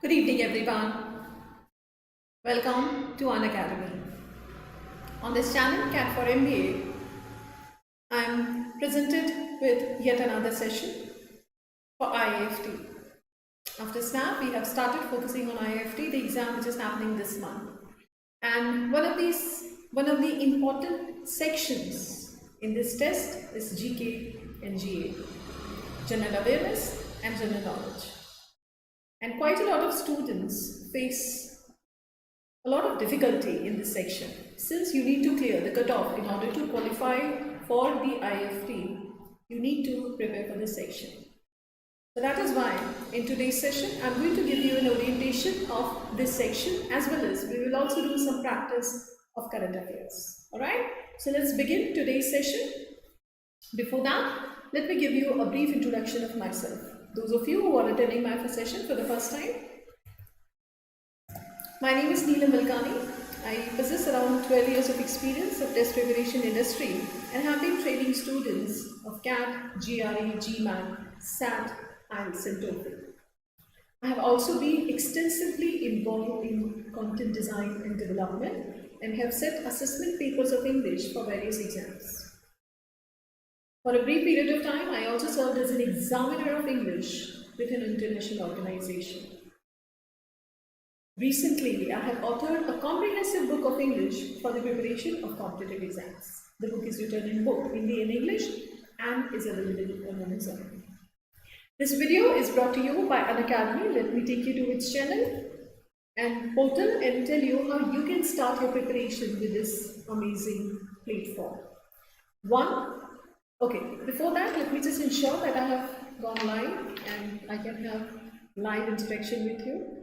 Good evening, everyone. Welcome to Unacademy. On this channel, CAT4MBA, I am presented with yet another session for IIFT. After SNAP, we have started focusing on IIFT, the exam which is happening this month. And one of the important sections in this test is GK and GA, General Awareness and General Knowledge. And quite a lot of students face a lot of difficulty in this section, since you need to clear the cutoff in order to qualify for the IIFT. You need to prepare for this section. So that is why in today's session I'm going to give you an orientation of this section, as well as we will also do some practice of current affairs. Alright, so let's begin today's session. Before that, let me give you a brief introduction of myself. Those of you who are attending my session for the first time, my name is Neelam Malkani. I possess around 12 years of experience of test preparation industry and have been training students of CAT, GRE, GMAT, SAT, IELTS and TOEFL. I have also been extensively involved in content design and development and have set assessment papers of English for various exams. For a brief period of time, I also served as an examiner of English with an international organization. Recently, I have authored a comprehensive book of English for the preparation of competitive exams. The book is written in both Hindi and English and is available on Amazon. This video is brought to you by Unacademy. Let me take you to its channel and portal and tell you how you can start your preparation with this amazing platform. Before that, let me just ensure that I have gone live and I can have live interaction with you.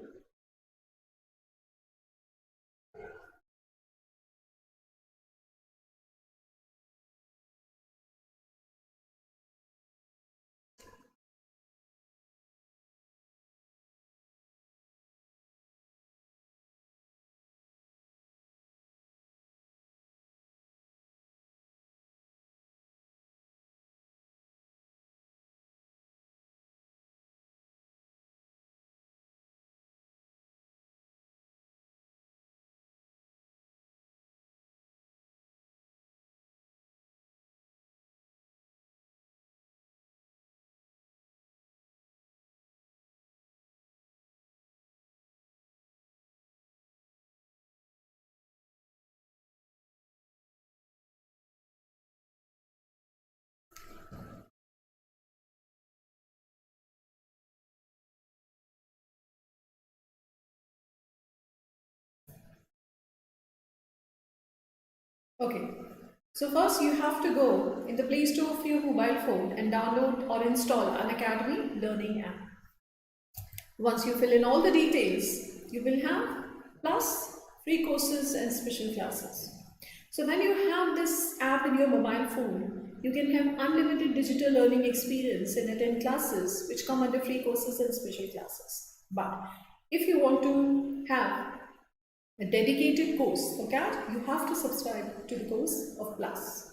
Okay, so first you have to go in the Play Store of your mobile phone and download or install Unacademy Learning app. Once you fill in all the details, you will have plus free courses and special classes. So when you have this app in your mobile phone, you can have unlimited digital learning experience and attend classes which come under free courses and special classes. But if you want to have a dedicated course for CAT, you have to subscribe to the course of Plus.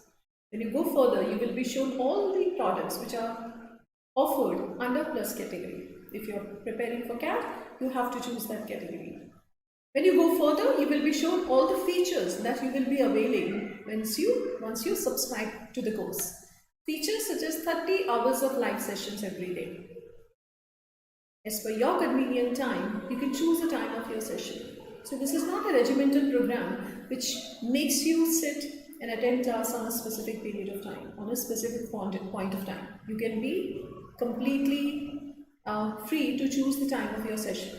When you go further, you will be shown all the products which are offered under Plus category. If you are preparing for CAT, you have to choose that category. When you go further, you will be shown all the features that you will be availing once you subscribe to the course. Features such as 30 hours of live sessions every day. As per your convenient time, you can choose the time of your session. So this is not a regimental program which makes you sit and attend class on a specific period of time, on a specific point of time. You can be completely free to choose the time of your session.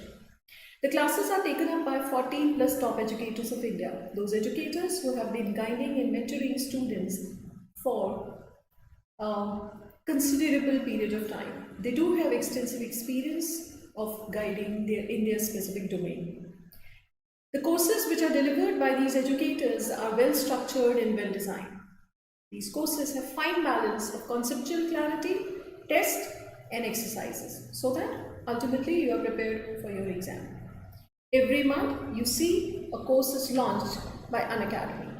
The classes are taken up by 14 plus top educators of India, those educators who have been guiding and mentoring students for a considerable period of time. They do have extensive experience of guiding in their specific domain. The courses which are delivered by these educators are well structured and well designed. These courses have fine balance of conceptual clarity, test and exercises, so that ultimately you are prepared for your exam. Every month you see a course is launched by Unacademy.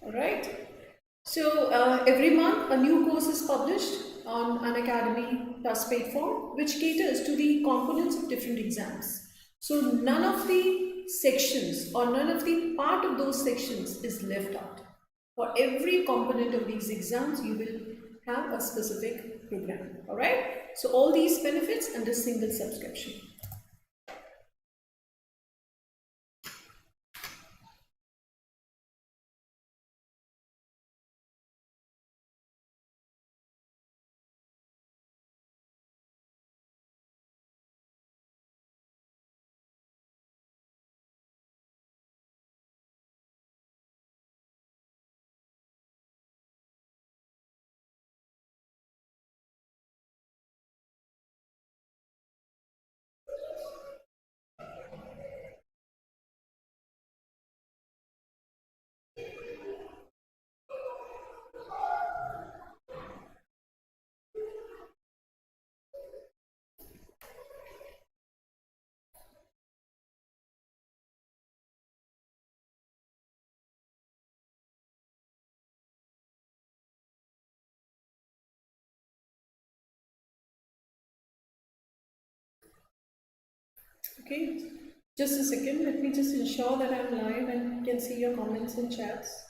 Alright. So every month a new course is published on Unacademy platform, which caters to the components of different exams. So none of the sections or none of the part of those sections is left out. For every component of these exams, you will have a specific program. Alright. So all these benefits under single subscription. Okay, just a second. Let me just ensure that I'm live and can see your comments and chats.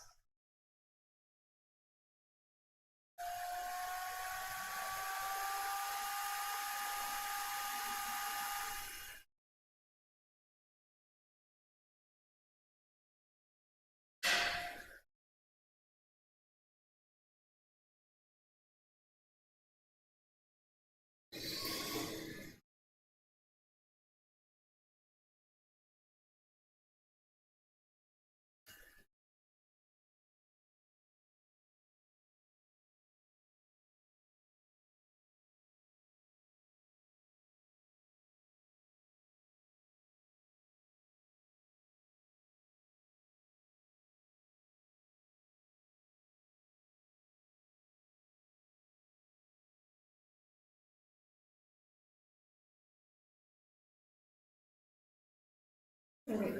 All right.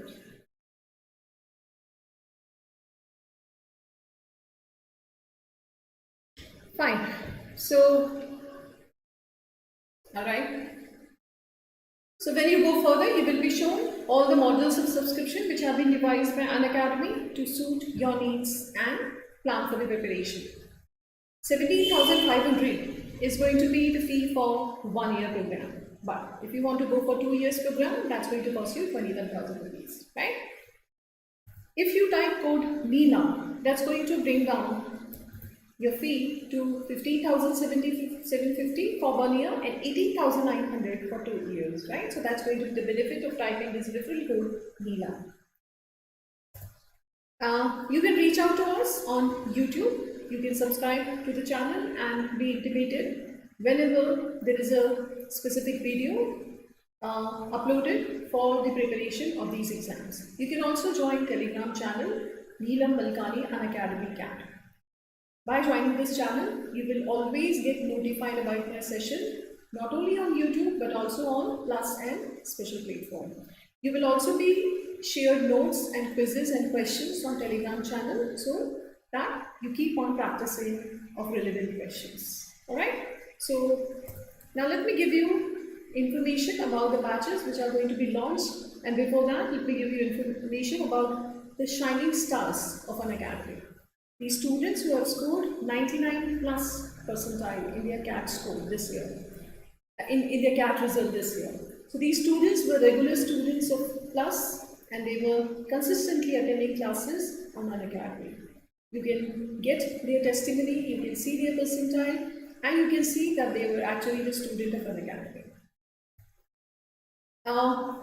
Fine. So, all right. So when you go further, you will be shown all the models of subscription which have been devised by Unacademy to suit your needs and plan for the preparation. 17,500 is going to be the fee for 1 year program. But if you want to go for 2 years program, that's going to cost you 21,000 rupees, right? If you type code Neelam, that's going to bring down your fee to 15,750 for 1 year and 18,900 for 2 years, right? So that's going to be the benefit of typing this referral code Neelam. You can reach out to us on YouTube. You can subscribe to the channel and be intimated whenever there is a specific video uploaded for the preparation of these exams. You can also join Telegram channel Neelam Malkani Unacademy CAT. By joining this channel, you will always get notified about my session, not only on YouTube but also on Plus and special platform. You will also be shared notes and quizzes and questions on Telegram channel so that you keep on practicing of relevant questions. Alright, so now let me give you information about the batches which are going to be launched, and before that let me give you information about the shining stars of Unacademy. The students who have scored 99 plus percentile in their CAT score this year, in their CAT result this year. So these students were regular students of Plus and they were consistently attending classes on Unacademy. You can get their testimony, you can see their percentile, and you can see that they were actually the student of Unacademy.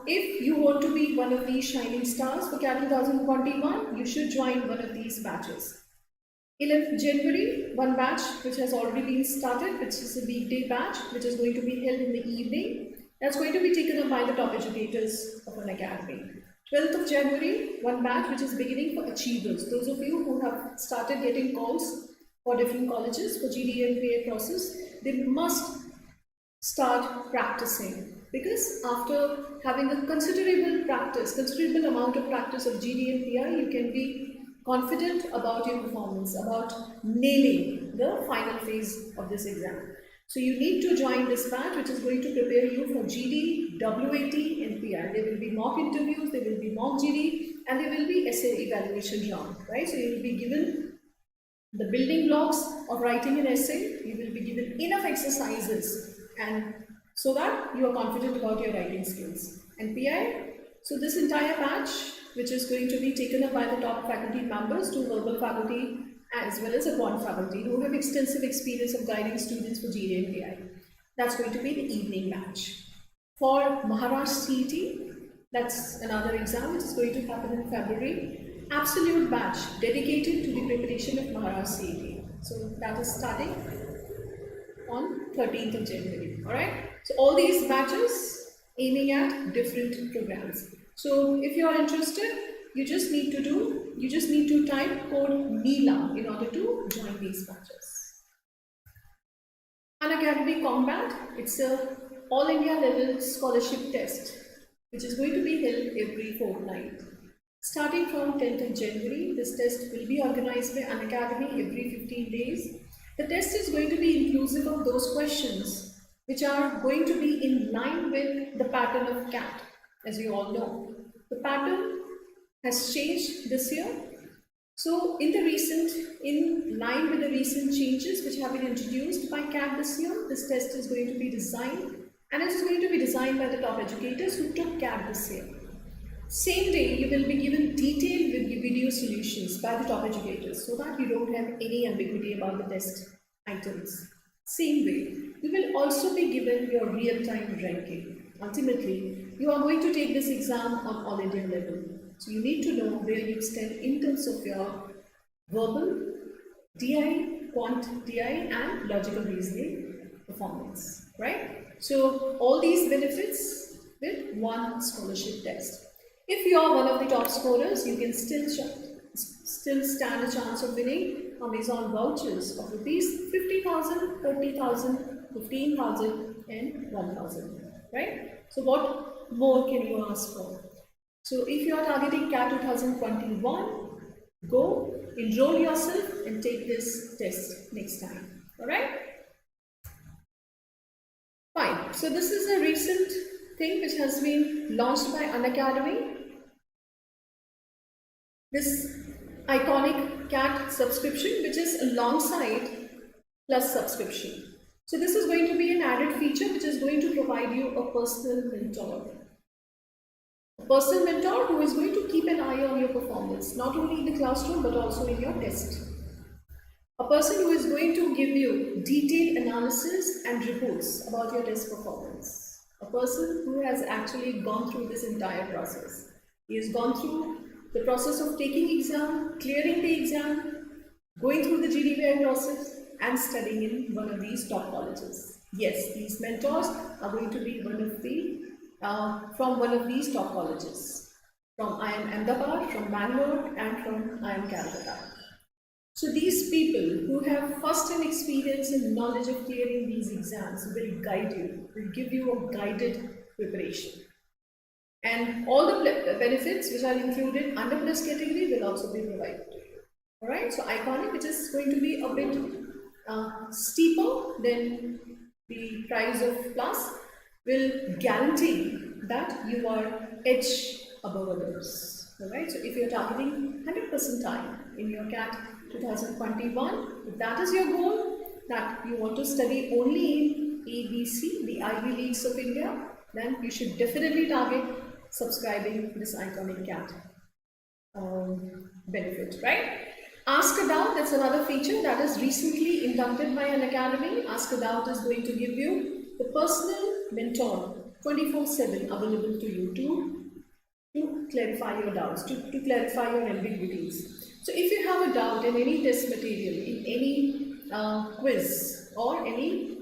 If you want to be one of these shining stars for CAT 2021, you should join one of these batches. 11th January, one batch which has already been started, which is a weekday batch, which is going to be held in the evening. That's going to be taken up by the top educators of Unacademy. 12th of January, one batch which is beginning for achievers. Those of you who have started getting calls for different colleges for GDMPA process, they must start practicing, because after having a considerable amount of practice of GDMPI, you can be confident about your performance, about nailing the final phase of this exam. So you need to join this batch, which is going to prepare you for GD, WAT and PI. There will be mock interviews, there will be mock GD, and there will be essay evaluation round, right? So you will be given the building blocks of writing an essay, you will be given enough exercises and so that you are confident about your writing skills. And PI, so this entire batch, which is going to be taken up by the top faculty members, to verbal faculty as well as a quant faculty who have extensive experience of guiding students for GD and PI. That's going to be the evening batch. For Maharashtra CET, that's another exam which is going to happen in February. Absolute batch dedicated to the preparation of Maharashtra CET. So that is starting on 13th of January. Alright. So all these batches aiming at different programs. So if you are interested, you just need to type code Neelam in order to join these batches. Unacademy Combat, it's a all India level scholarship test which is going to be held every fortnight. Starting from 10th of January, this test will be organized by Unacademy every 15 days. The test is going to be inclusive of those questions which are going to be in line with the pattern of CAT, as you all know. The pattern has changed this year. So in line with the recent changes which have been introduced by CAT this year, this test is going to be designed, and it is going to be designed by the top educators who took CAT this year. Same day, you will be given detailed video solutions by the top educators so that you don't have any ambiguity about the test items. Same way, you will also be given your real-time ranking. Ultimately, you are going to take this exam on all India level. So you need to know where you stand in terms of your verbal, DI, quant DI and logical reasoning performance, right? So all these benefits with one scholarship test. If you are one of the top scorers, you can still stand a chance of winning Amazon vouchers of rupees 50,000, 30,000, 15,000 and 1,000, right? So what more can you ask for? So if you are targeting CAT 2021, go enroll yourself and take this test next time, alright? Fine, so this is a recent thing which has been launched by Unacademy. This iconic CAT subscription, which is alongside plus subscription. So this is going to be an added feature which is going to provide you a personal mentor. A personal mentor who is going to keep an eye on your performance, not only in the classroom but also in your test. A person who is going to give you detailed analysis and reports about your test performance. A person who has actually gone through this entire process. He has gone through the process of taking exam, clearing the exam, going through the GDPI process and studying in one of these top colleges. Yes, these mentors are going to be from one of these top colleges. From IIM Ahmedabad, from Bangalore and from IIM Calcutta. So these people who have first-hand experience and knowledge of clearing these exams will guide you, will give you a guided preparation. And all the benefits which are included under plus category will also be provided to you. Alright, so iconic, which is going to be a bit steeper than the price of plus, will guarantee that you are edge above others. Alright, so if you are targeting 100% time in your CAT 2021, if that is your goal, that you want to study only in ABC, the Ivy Leagues of India, then you should definitely target subscribing this iconic CAT benefit, right? Ask About, that's another feature that is recently inducted by Unacademy. Ask About is going to give you the personal mentor 24/7 available to you to clarify your doubts, to clarify your ambiguities. So if you have a doubt in any test material, in any quiz or any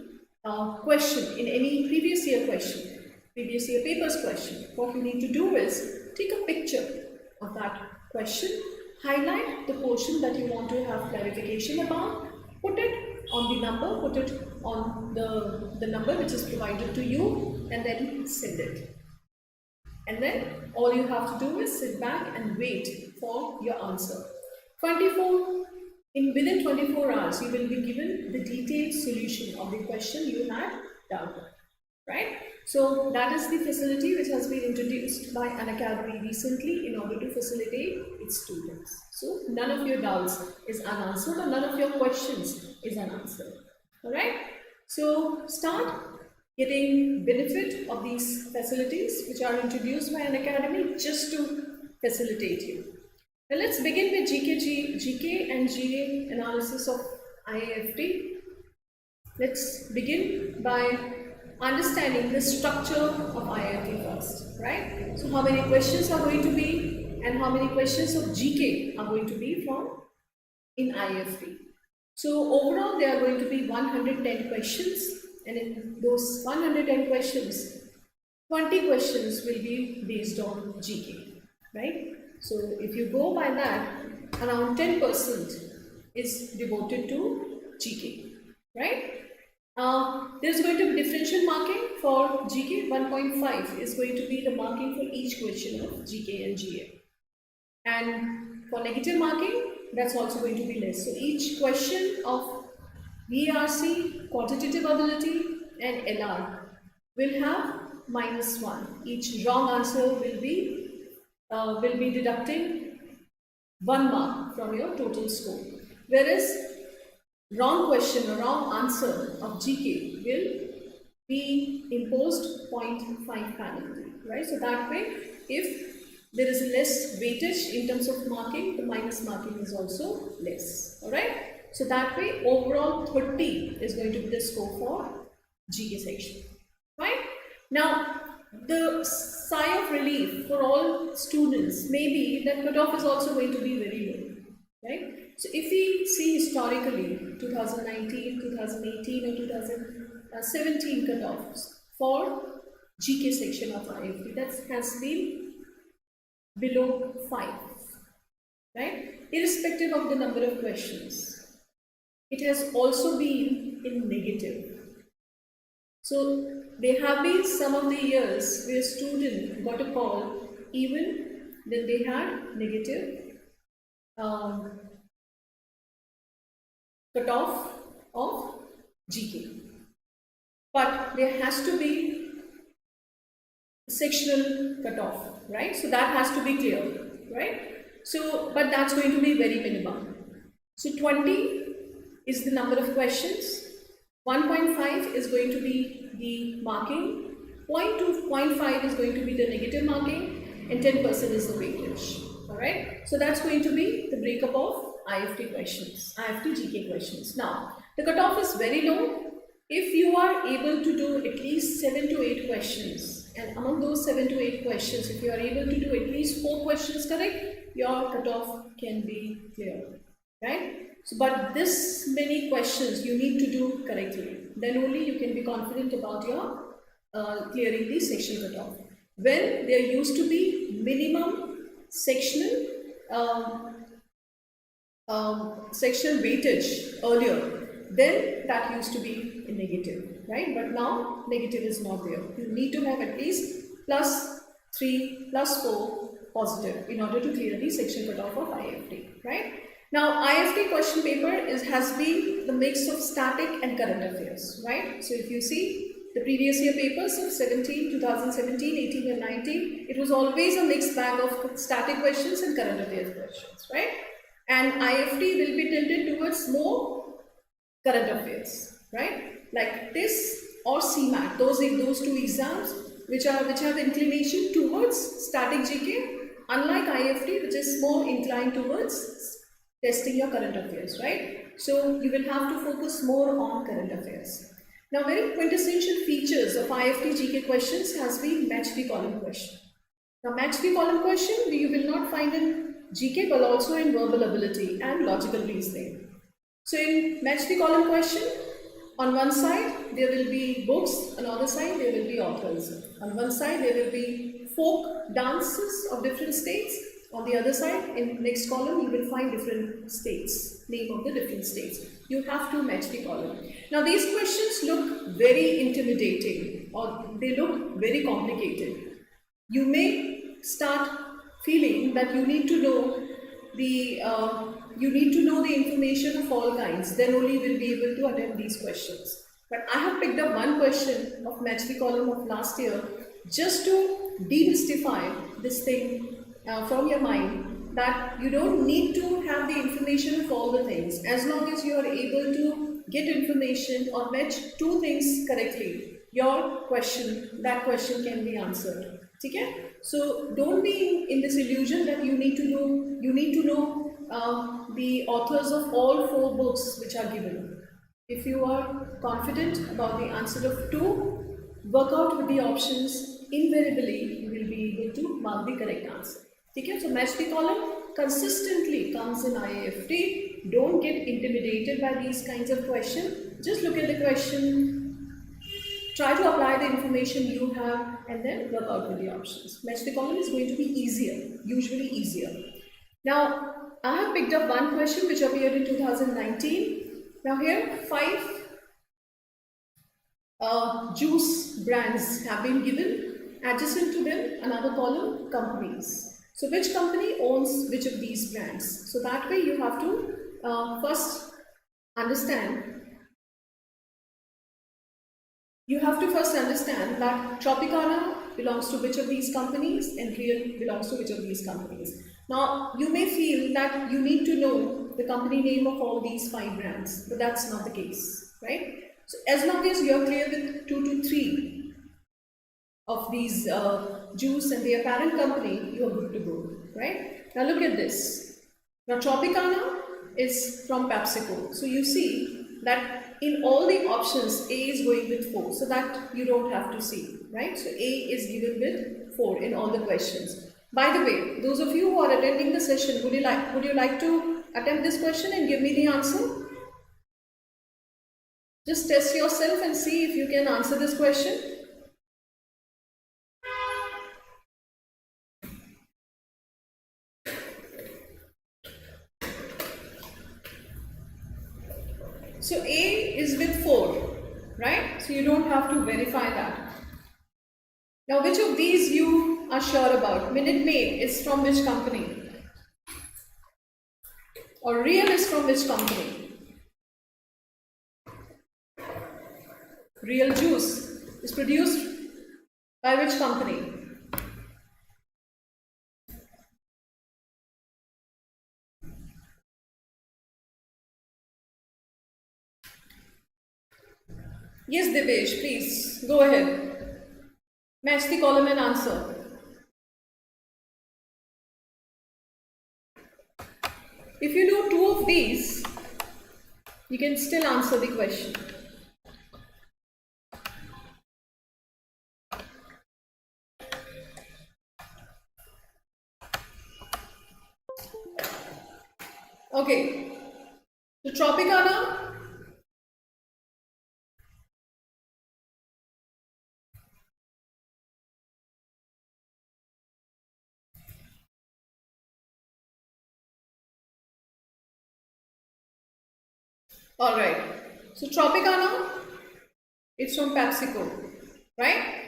question, in any previous year papers question, what you need to do is take a picture of that question, highlight the portion that you want to have clarification about, put it on the number, put it on the number which is provided to you, and then send it. And then all you have to do is sit back and wait for your answer. Within 24 hours, you will be given the detailed solution of the question you had doubted, right? So that is the facility which has been introduced by Unacademy recently in order to facilitate its students. So none of your doubts is unanswered, or none of your questions is unanswered. All right? So start getting benefit of these facilities which are introduced by Unacademy just to facilitate you. Now let's begin with GK and GA analysis of IIFT. Let's begin by understanding the structure of IIFT first, right? So how many questions are going to be, and how many questions of GK are going to be from in IIFT. So overall there are going to be 110 questions, and in those 110 questions, 20 questions will be based on GK, right? So if you go by that, around 10% is devoted to GK, right? There's going to be differential marking for GK. 1.5 is going to be the marking for each question of GK and GA. And for negative marking, that's also going to be less. So each question of VARC, quantitative ability, and LR will have -1. Each wrong answer will be deducting 1 mark from your total score. Whereas wrong question or wrong answer of GK will be imposed 0.5 penalty, right? So that way, if there is less weightage in terms of marking, the minus marking is also less, all right? So that way, overall 30 is going to be the score for GK section, right? Now, the sigh of relief for all students may be that cutoff is also going to be very low, right? So if we see historically 2019, 2018 or 2017 cutoffs for GK section of IIFT, that has been below 5, right? Irrespective of the number of questions. It has also been in negative. So there have been some of the years where a student got a call even when they had negative cutoff of GK. But there has to be sectional cutoff, right? So that has to be clear, right? So, but that's going to be very minimum. So 20 is the number of questions. 1.5 is going to be the marking. 0.5 is going to be the negative marking, and 10% is the weightage. All right. So that's going to be the breakup of IIFT questions, IIFT GK questions. Now, the cutoff is very low. If you are able to do at least 7 to 8 questions, and among those 7 to 8 questions, if you are able to do at least 4 questions correct, your cutoff can be clear, right? So, but this many questions you need to do correctly. Then only you can be confident about your clearing the section cutoff. When there used to be minimum sectional section weightage earlier, then that used to be a negative, right? But now negative is not there. You need to have at least +3, +4 positive in order to clear the section cutoff of IIFT, right? Now, IIFT question paper has been the mix of static and current affairs, right? So if you see the previous year papers of 2017, 18 and 19, it was always a mixed bag of static questions and current affairs questions, right? And IIFT will be tilted towards more current affairs, right? Like this or CMAT, those two exams which have inclination towards static GK, unlike IIFT, which is more inclined towards testing your current affairs, right? So you will have to focus more on current affairs. Now, very quintessential features of IIFT GK questions has been match the column question. Now, match the column question you will not find in GK but also in verbal ability and logical reasoning. So in match the column question, on one side there will be books, on the other side there will be authors. On one side there will be folk dances of different states. On the other side, in next column, you will find different states, name of the different states. You have to match the column. Now, these questions look very intimidating, or they look very complicated. You may start feeling that you need to know the you need to know the information of all kinds. Then only we'll be able to attempt these questions. But I have picked up one question of match the column of last year just to demystify this thing from your mind, that you don't need to have the information of all the things. As long as you are able to get information or match two things correctly, that question can be answered. Okay? So don't be in this illusion that you need to know the authors of all 4 books which are given. If you are confident about the answer of 2, work out with the options. Invariably, you will be able to mark the correct answer. Okay? So match the column consistently comes in IIFT. Don't get intimidated by these kinds of questions. Just look at the question, try to apply the information you have, and then work out with the options. Match the column is going to be easier, usually easier. Now, I have picked up one question which appeared in 2019. Now here, 5 juice brands have been given. Adjacent to them, another column, companies. So which company owns which of these brands? So that way you have to first understand. You have to first understand that Tropicana belongs to which of these companies and Real belongs to which of these companies. Now, you may feel that you need to know the company name of all these 5 brands, but that's not the case, right? So as long as you're clear with 2 to 3 of these juice and their parent company, you are good to go, right? Now look at this. Now Tropicana is from PepsiCo. So you see that in all the options, A is going with 4, so that you don't have to see, right? So A is given with 4 in all the questions. By the way, those of you who are attending the session, would you like to attempt this question and give me the answer? Just test yourself and see if you can answer this question. So A is with 4, right? So you don't have to verify that. Now, which of these you are sure about? Minute Maid is from which company? Or Real is from which company? Real juice is produced by which company? Yes, Devesh, please go ahead. Match the column and answer. If you know 2 of these, you can still answer the question. Okay, so Tropicana. Alright, so Tropicana, it's from PepsiCo, right?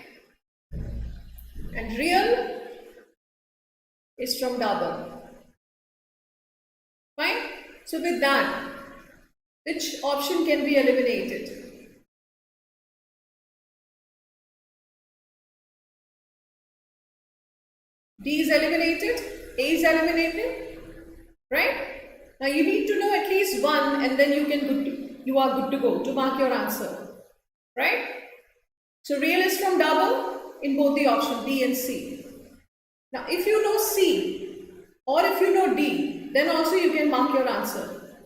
And Real is from Dabur. Fine? So with that, which option can be eliminated? D is eliminated, A is eliminated, right? Now you need to know at least one, and then you are good to go to mark your answer, right? So Real is from Dabur in both the options B and C. Now if you know C or if you know D, then also you can mark your answer.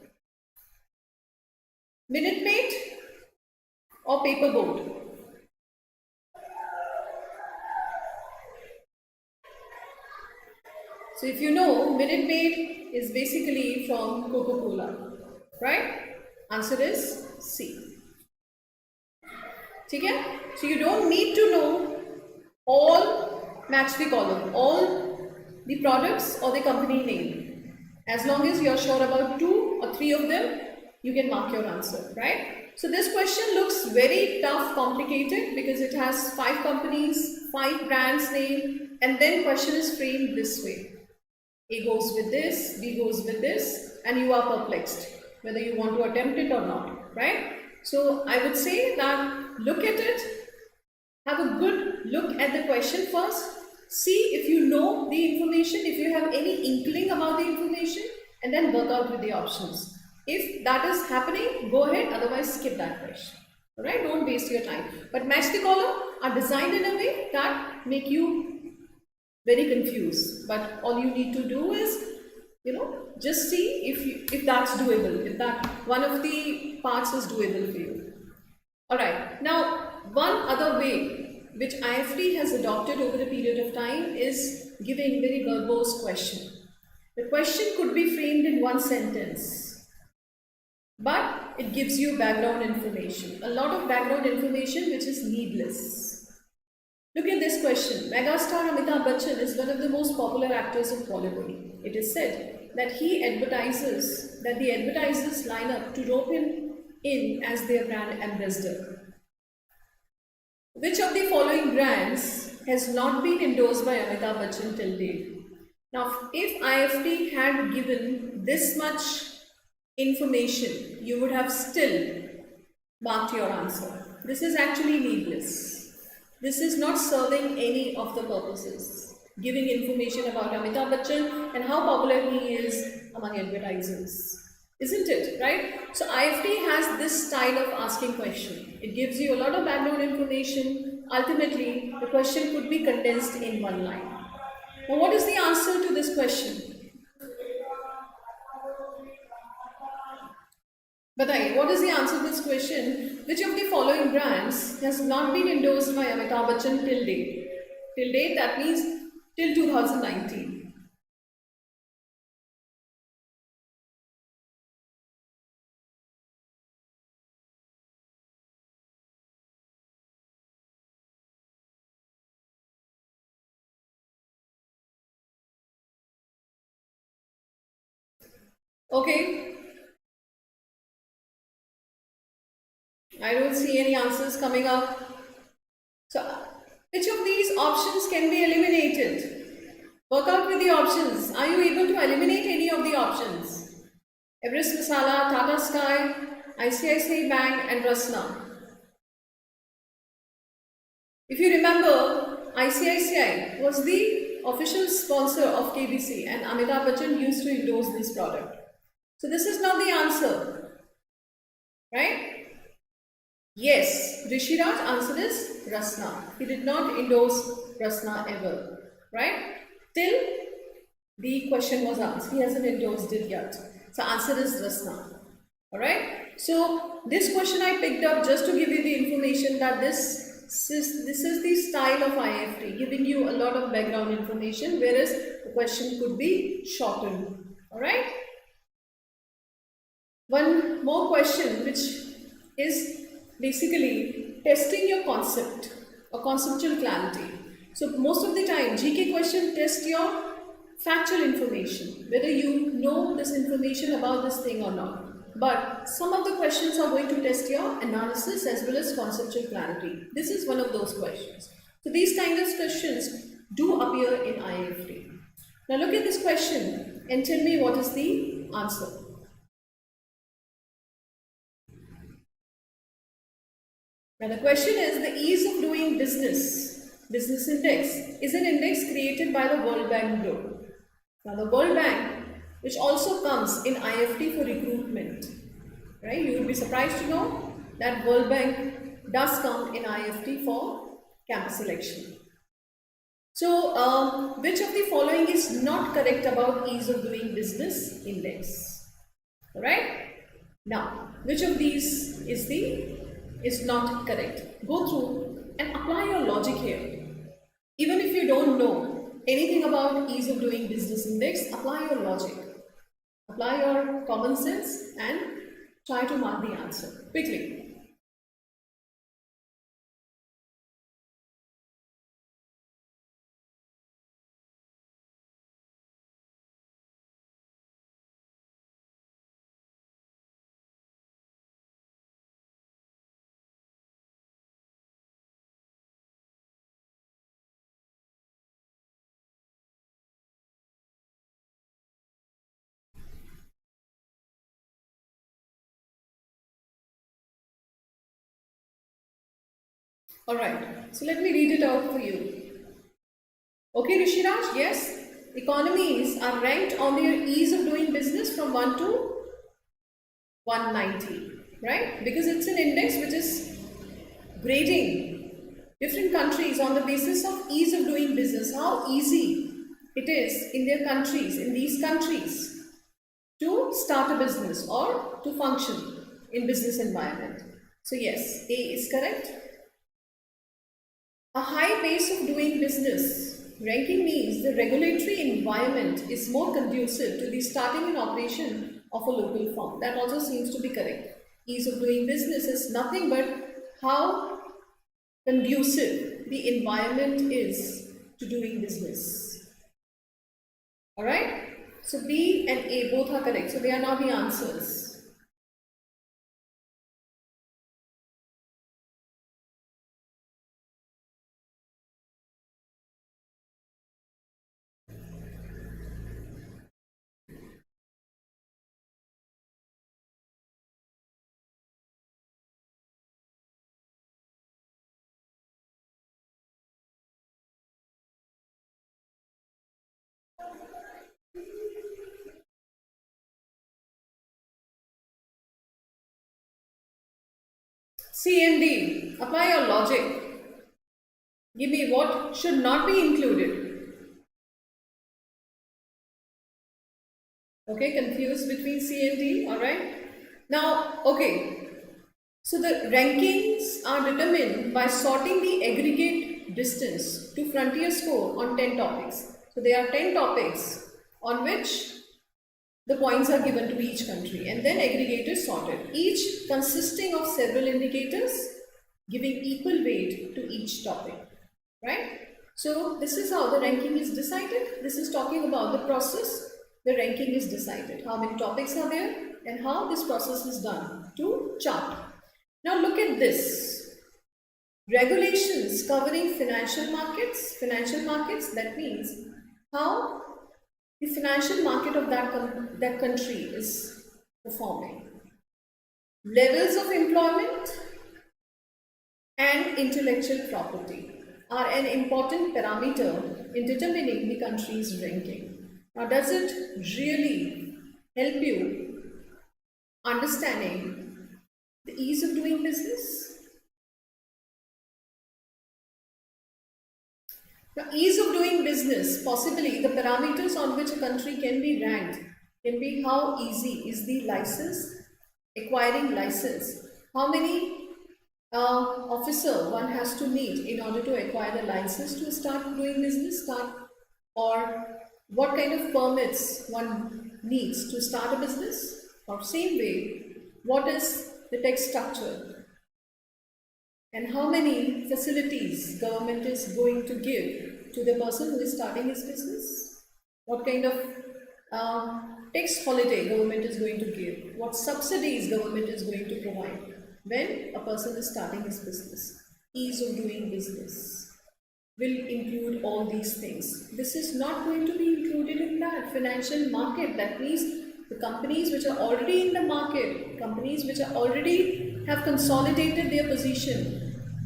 Minute Maid or Paperboard? So if you know, Minute Maid is basically from Coca-Cola, right? Answer is C. Okay? So you don't need to know all, match the column, all the products or the company name. As long as you're sure about 2 or 3 of them, you can mark your answer, right? So this question looks very tough, complicated, because it has 5 companies, 5 brands name, and then question is framed this way. A goes with this, B goes with this. and you are perplexed whether you want to attempt it or not, right? So I would say that look at it, have a good look at the question first, see if you know the information, if you have any inkling about the information, and then work out with the options. If that is happening, go ahead, otherwise skip that question. Alright, don't waste your time. But match the column are designed in a way that make you very confused. But all you need to do is, just see if that's doable, if that one of the parts is doable for you. Alright, now one other way which IIFT has adopted over a period of time is giving very verbose question. The question could be framed in one sentence, but it gives you background information, a lot of background information which is needless. Look at this question. Megastar Amitabh Bachchan is one of the most popular actors of Bollywood. It is said that the advertisers line up to rope him in as their brand ambassador. Which of the following brands has not been endorsed by Amitabh Bachchan till date? Now, if IIFT had given this much information, you would have still marked your answer. This is actually needless. This is not serving any of the purposes. Giving information about Amitabh Bachchan and how popular he is among advertisers. Isn't it, right? So IIFT has this style of asking question. It gives you a lot of background information. Ultimately, the question could be condensed in one line. Now, what is the answer to this question? Bataiye, what is the answer to this question? Which of the following brands has not been endorsed by Amitabh Bachchan till date? Till date, that means till 2019. Okay, I don't see any answers coming up. So, which of these options can be eliminated? Work out with the options. Are you able to eliminate any of the options? Everest Masala, Tata Sky, ICICI Bank and Rasna. If you remember, ICICI was the official sponsor of KBC and Amitabh Bachchan used to endorse this product. So this is not the answer, right? Yes, Rishiraj answer is Rasna. He did not endorse Rasna ever, right? Till the question was asked. He hasn't endorsed it yet. So answer is Rasna. Alright? So this question I picked up just to give you the information that this is the style of IIFT, giving you a lot of background information, whereas the question could be shortened. Alright? One more question which is basically testing your concept or conceptual clarity. So most of the time GK question tests your factual information, whether you know this information about this thing or not. But some of the questions are going to test your analysis as well as conceptual clarity. This is one of those questions. So these kind of questions do appear in IIFT. Now look at this question and tell me what is the answer. Now the question is, the ease of doing business index, is an index created by the World Bank Group. Now the World Bank, which also comes in IIFT for recruitment, right? You will be surprised to know that World Bank does come in IIFT for campus selection. So which of the following is not correct about ease of doing business index? Alright? Now, which of these is not correct? Go through and apply your logic here. Even if you don't know anything about ease of doing business index, apply your logic. Apply your common sense and try to mark the answer quickly. Alright, so let me read it out for you. Okay, Rishiraj, yes. Economies are ranked on their ease of doing business from 1 to 190, right? Because it's an index which is grading different countries on the basis of ease of doing business, how easy it is in their countries, in these countries, to start a business or to function in business environment. So yes, A is correct. A high pace of doing business ranking means the regulatory environment is more conducive to the starting and operation of a local firm. That also seems to be correct. Ease of doing business is nothing but how conducive the environment is to doing business. Alright? So B and A both are correct. So they are now the answers. C and D. Apply your logic. Give me what should not be included. Okay, confused between C and D, alright? Now, okay, so the rankings are determined by sorting the aggregate distance to frontier score on 10 topics. So there are 10 topics on which the points are given to each country and then aggregated sorted, each consisting of several indicators giving equal weight to each topic, right? So this is how the ranking is decided. This is talking about the process. The ranking is decided, how many topics are there and how this process is done to chart. Now look at this. Regulations covering financial markets, that means how the financial market of that country is performing. Levels of employment and intellectual property are an important parameter in determining the country's ranking. Now, does it really help you understanding the ease of doing business? Now, ease of doing business, possibly the parameters on which a country can be ranked can be how easy is the license, acquiring license, how many officer one has to meet in order to acquire the license to start doing business, or what kind of permits one needs to start a business, or same way, what is the tax structure and how many facilities government is going to give to the person who is starting his business, what kind of tax holiday government is going to give, what subsidies government is going to provide when a person is starting his business. Ease of doing business will include all these things. This is not going to be included in that financial market. That means the companies which are already in the market, companies which are already have consolidated their position,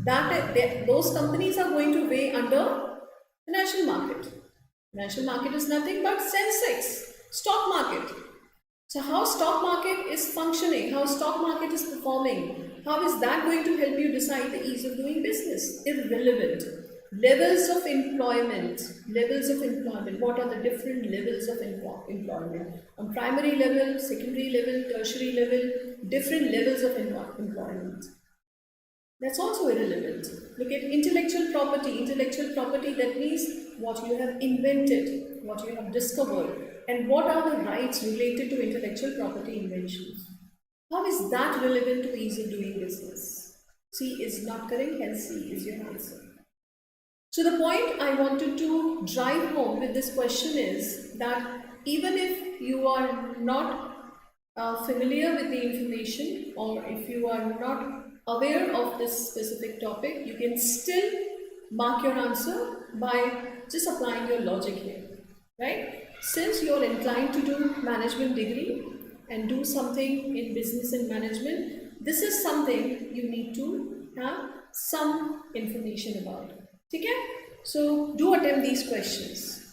those companies are going to weigh under financial market. Financial market is nothing but Sensex, stock market. So how stock market is functioning, how stock market is performing, how is that going to help you decide the ease of doing business? Irrelevant. Levels of employment, what are the different levels of employment? On primary level, secondary level, tertiary level, different levels of employment. That's also irrelevant. Look at intellectual property. Intellectual property, that means what you have invented, what you have discovered, and what are the rights related to intellectual property inventions. How is that relevant to ease of doing business? C is not correct, hence C is your answer. So the point I wanted to drive home with this question is that even if you are not familiar with the information, or if you are not aware of this specific topic, you can still mark your answer by just applying your logic here, right? Since you are inclined to do management degree and do something in business and management, this is something you need to have some information about. Okay? So do attempt these questions.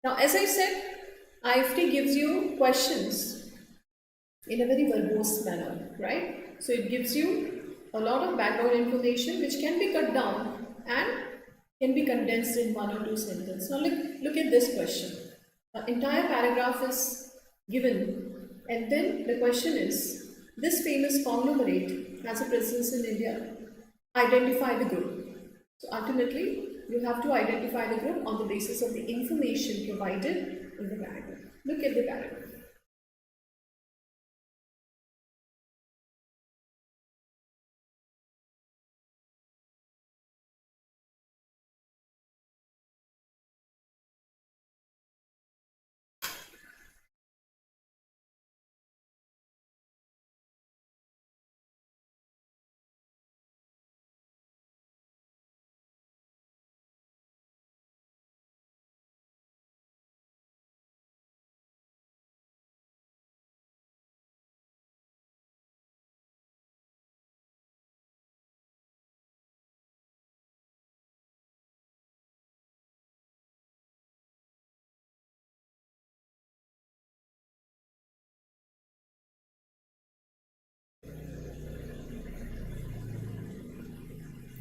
Now, as I said, IIFT gives you questions in a very verbose manner, right? So it gives you a lot of background information which can be cut down and can be condensed in one or two sentences. Now look at this question. An entire paragraph is given, and then the question is, this famous conglomerate has a presence in India. Identify the group. So ultimately, you have to identify the group on the basis of the information provided in the paragraph. Look at the paragraph.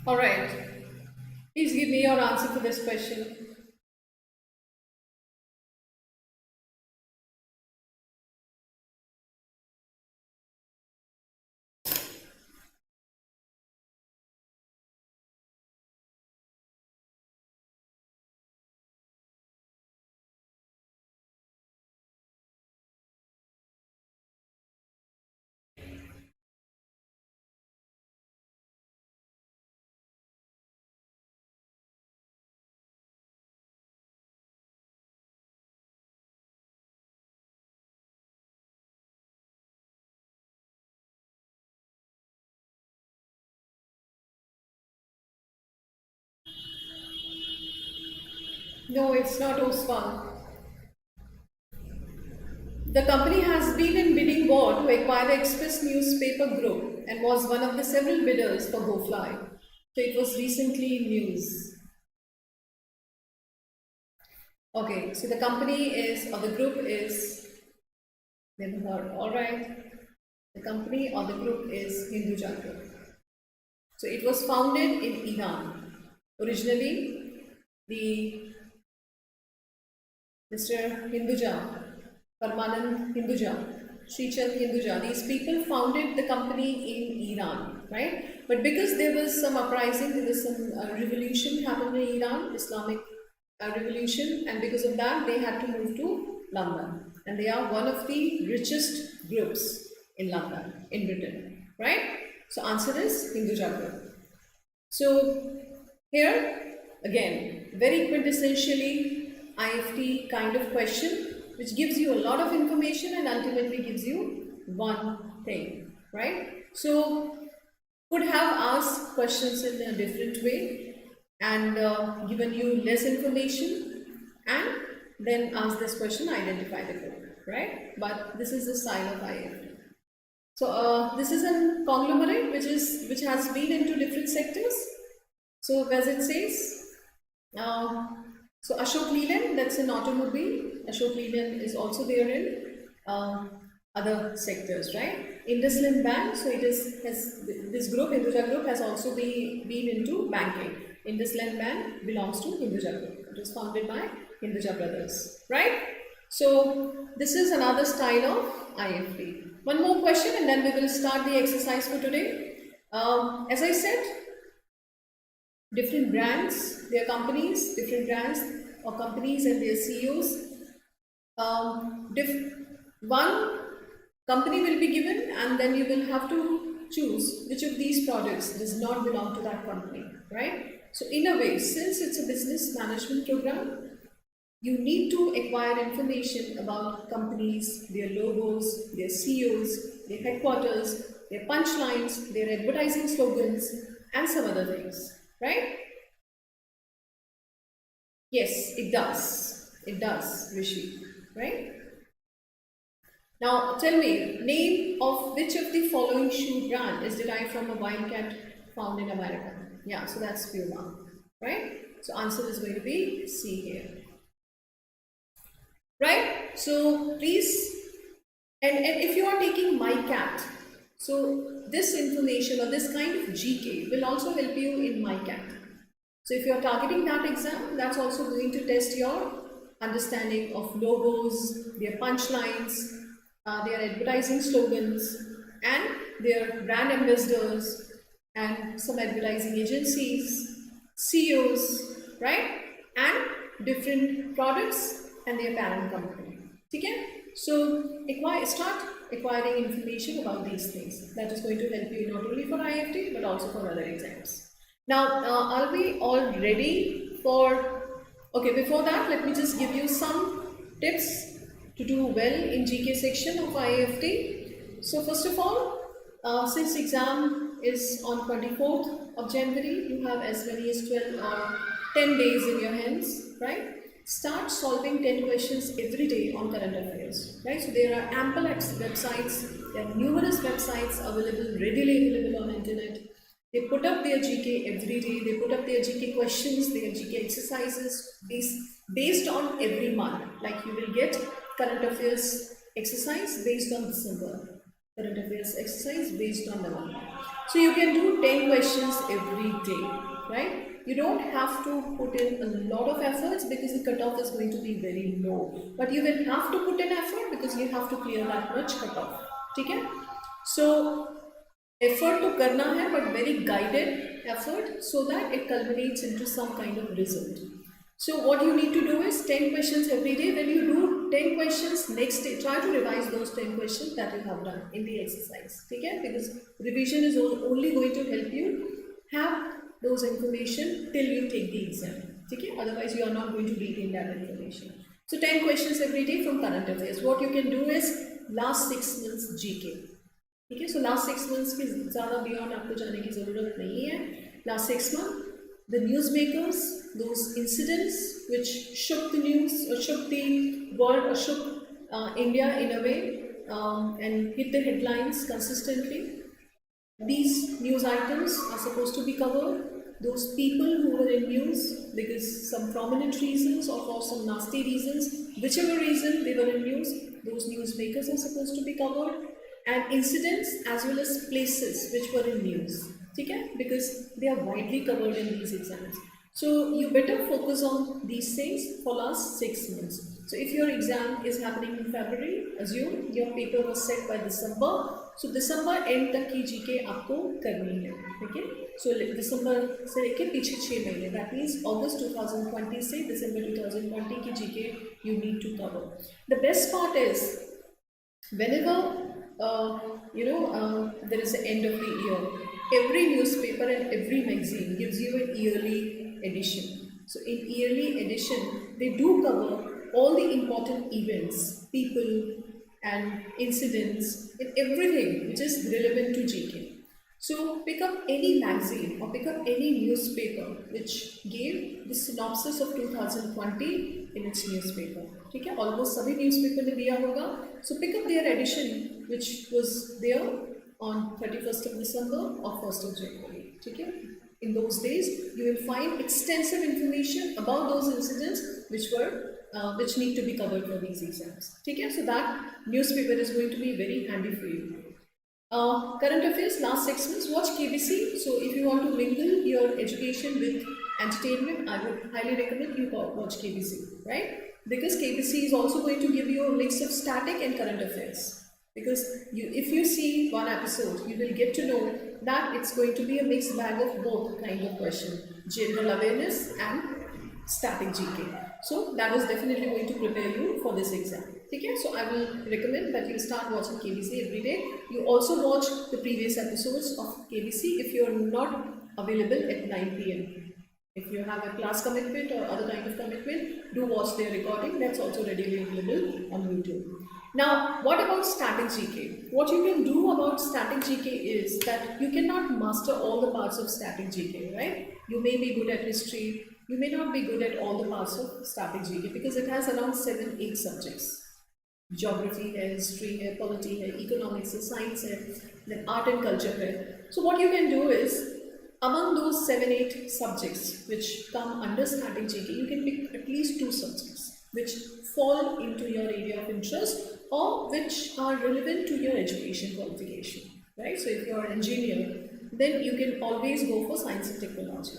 All right. Please give me your answer for this question. No, it's not Oswald. The company has been in bidding war to acquire the Express newspaper group and was one of the several bidders for GoFly. So it was recently in news. Okay, so the company is, or the group is, never heard, alright. The company or the group is Hinduja Group. So it was founded in Iran. Originally, the Mr. Hinduja, Parmanand Hinduja, Srichand Hinduja, these people founded the company in Iran, right? But because there was some uprising, there was some revolution happened in Iran, Islamic revolution, and because of that, they had to move to London. And they are one of the richest groups in London, in Britain, right? So answer is Hinduja Group. So here, again, very quintessentially IIFT kind of question, which gives you a lot of information and ultimately gives you one thing, right? So could have asked questions in a different way and given you less information and then ask this question, identify the group, right? But this is the style of IIFT. So this is a conglomerate which has been into different sectors. So as it says, so Ashok Leyland, that's an automobile. Ashok Leyland is also there in other sectors, right? IndusInd Bank, so it is this group, Hinduja Group, has also been into banking. IndusInd Bank belongs to Hinduja Group. It was founded by Hinduja brothers, right? So this is another style of IIFT. One more question and then we will start the exercise for today. As I said, different brands, their companies, different brands or companies and their CEOs. One company will be given and then you will have to choose which of these products does not belong to that company, right? So in a way, since it's a business management program, you need to acquire information about companies, their logos, their CEOs, their headquarters, their punchlines, their advertising slogans, and some other things, right? Yes, it does. It does, Rishi, right? Now tell me, name of which of the following shoe brand is derived from a Wildcat found in America. Yeah, so that's puma, right? So answer is going to be C here, right? So please, and if you are taking MyCat, so this information or this kind of GK will also help you in MyCat. So if you are targeting that exam, that's also going to test your understanding of logos, their punchlines, their advertising slogans, and their brand ambassadors, and some advertising agencies, CEOs, right? And different products and their parent company. Okay? So start acquiring information about these things. That is going to help you not only for IIFT but also for other exams. Now, are we all ready for, okay, before that, let me just give you some tips to do well in GK section of IIFT. So first of all, since exam is on 24th of January, you have as many as 12 or 10 days in your hands, right? Start solving 10 questions every day on current affairs, right? So there are ample websites, there are numerous websites available, readily available on internet. They put up their GK every day, they put up their GK questions, their GK exercises based on every month. Like you will get current affairs exercise based on December, current affairs exercise based on November. So you can do 10 questions every day, right? You don't have to put in a lot of efforts because the cutoff is going to be very low. But you will have to put in effort because you have to clear that much cutoff. Okay? So effort to karna hai, but very guided effort so that it culminates into some kind of result. So what you need to do is 10 questions every day. When you do 10 questions next day, try to revise those 10 questions that you have done in the exercise. Okay? Because revision is only going to help you have those information till you take the exam. Okay? Otherwise you are not going to retain that information. So 10 questions every day from current affairs. What you can do is last 6 months GK. ठीक है, so last 6 months की ज़्यादा beyond आपको जाने की ज़रूरत नहीं है. Last 6 month, the newsmakers, those incidents which shook the news or shook the world or shook India in a way and hit the headlines consistently. These news items are supposed to be covered. Those people who were in news because some prominent reasons or for some nasty reasons, whichever reason they were in news, those newsmakers are supposed to be covered. And incidents as well as places which were in news, okay? Because they are widely covered in these exams. So you better focus on these things for last 6 months. So if your exam is happening in February, assume your paper was set by December. So December end तक की GK आपको करनी है, okay? So December से लेके पीछे 6 महीने, that means August 2020 से December 2020 की GK you need to cover. The best part is whenever there is the end of the year, every newspaper and every magazine gives you an yearly edition. So in yearly edition, they do cover all the important events, people and incidents and everything which is relevant to GK. So pick up any magazine or pick up any newspaper which gave the synopsis of 2020 in its newspaper. ठीक है, almost सभी newspaper ने दिया होगा. So pick up their edition which was there on 31st of December or 1st of January. ठीक है, in those days you will find extensive information about those incidents which need to be covered for these exams. ठीक है, so that newspaper is going to be very handy for you. Current affairs, last 6 months, watch KBC. So if you want to mingle your education with entertainment, I would highly recommend you watch KBC, right? Because KBC is also going to give you a mix of static and current affairs. Because if you see one episode, you will get to know that it's going to be a mixed bag of both kind of question, general awareness and static GK. So that is definitely going to prepare you for this exam. Okay? So I will recommend that you start watching KBC every day. You also watch the previous episodes of KBC if you are not available at 9 p.m. If you have a class commitment or other kind of commitment, do watch their recording. That's also readily available on YouTube. Now, what about static GK? What you can do about static GK is that you cannot master all the parts of static GK, right? You may be good at history, you may not be good at all the parts of static GK because it has around 7-8 subjects. Geography है, history है, polity है, economics है, science है, then art and culture है. So what you can do is among those 7-8 subjects which come under static GK, you can pick at least 2 subjects which fall into your area of interest or which are relevant to your education qualification, right? So if you are an engineer, then you can always go for science and technology.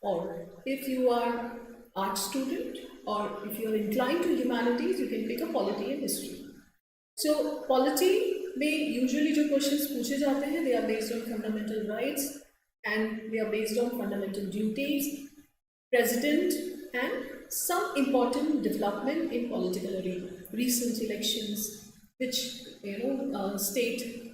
Or if you are art student or if you are inclined to humanities, you can pick a polity and history. So polity में usually जो questions पूछे जाते हैं, they are based on fundamental rights and they are based on fundamental duties, president and some important development in political arena, recent elections, which state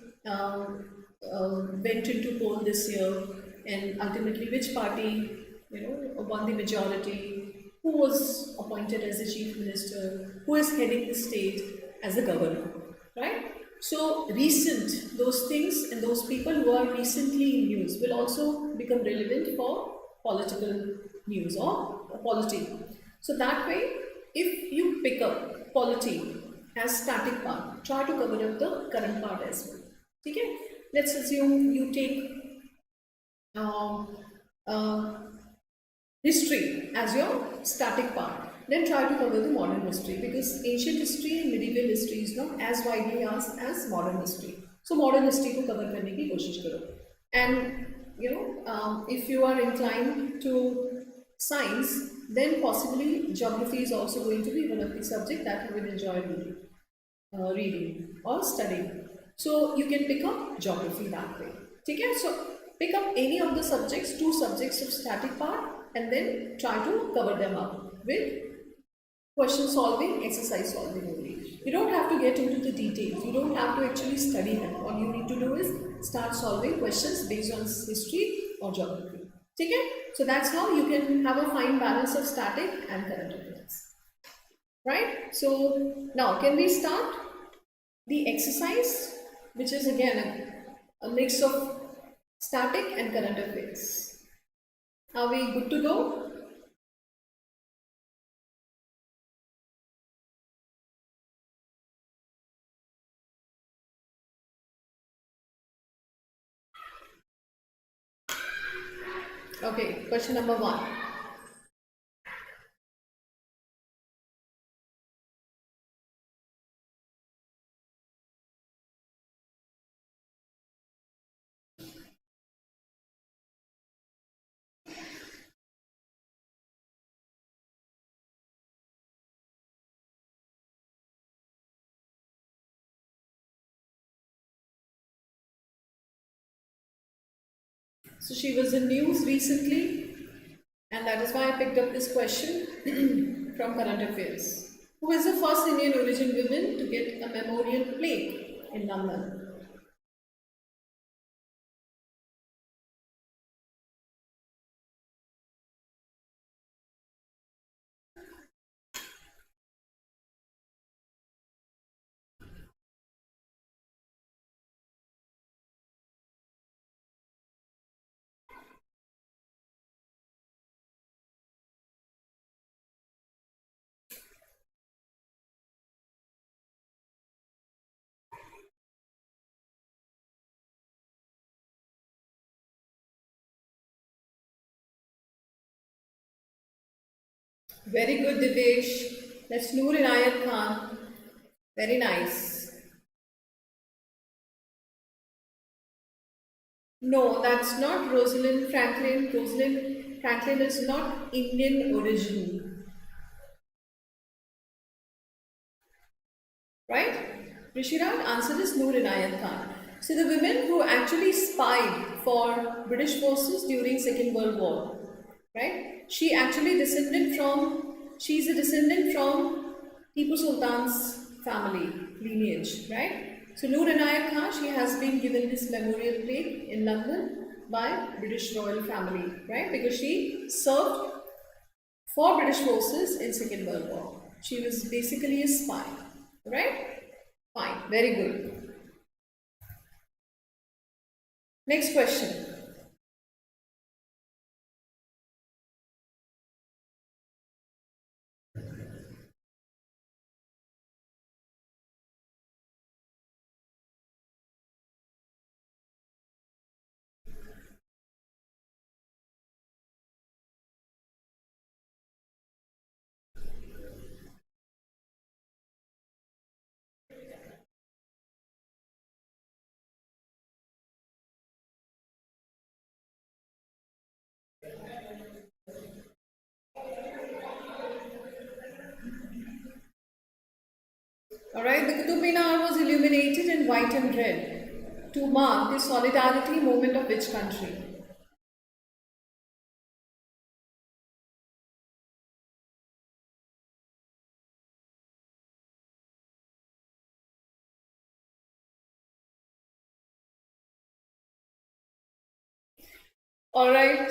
went into poll this year, and ultimately which party won the majority, who was appointed as the chief minister, who is heading the state as a governor, right? So recent, those things and those people who are recently in news will also become relevant for political news or polity. So that way, if you pick up polity as static part, try to cover up the current part as well. Okay? Let's assume you take history as your static part. Then try to cover the modern history, because ancient history and medieval history is not as widely asked as modern history. So modern history को cover करने की कोशिश करो. And if you are inclined to science, then possibly geography is also going to be one of the subjects that you will enjoy reading or studying. So you can pick up geography that way. Okay? So pick up any of the subjects, 2 subjects of static part, and then try to cover them up with question solving, exercise solving only. You don't have to get into the details. You don't have to actually study them. All you need to do is start solving questions based on history or geography. Okay? So that's how you can have a fine balance of static and current affairs. Right? So now can we start the exercise, which is again a mix of static and current affairs. Are we good to go? Okay, question number 1. So she was in news recently, and that is why I picked up this question from current affairs. Who is the first Indian origin woman to get a memorial plaque in London? Very good, Divesh. That's Noor Inayat Khan. Very nice. No, that's not Rosalind Franklin. Rosalind Franklin is not Indian origin. Right? Rishirat, answer is Noor Inayat Khan. So the women who actually spied for British forces during Second World War, right? She's a descendant from Tipu Sultan's family lineage, right? So Noor Inayat Khan, she has been given this memorial plaque in London by British royal family, right? Because she served for British forces in Second World War. She was basically a spy, right? Fine, very good. Next question. Alright, the Qutub Minar was illuminated in white and red to mark the solidarity movement of which country? Alright,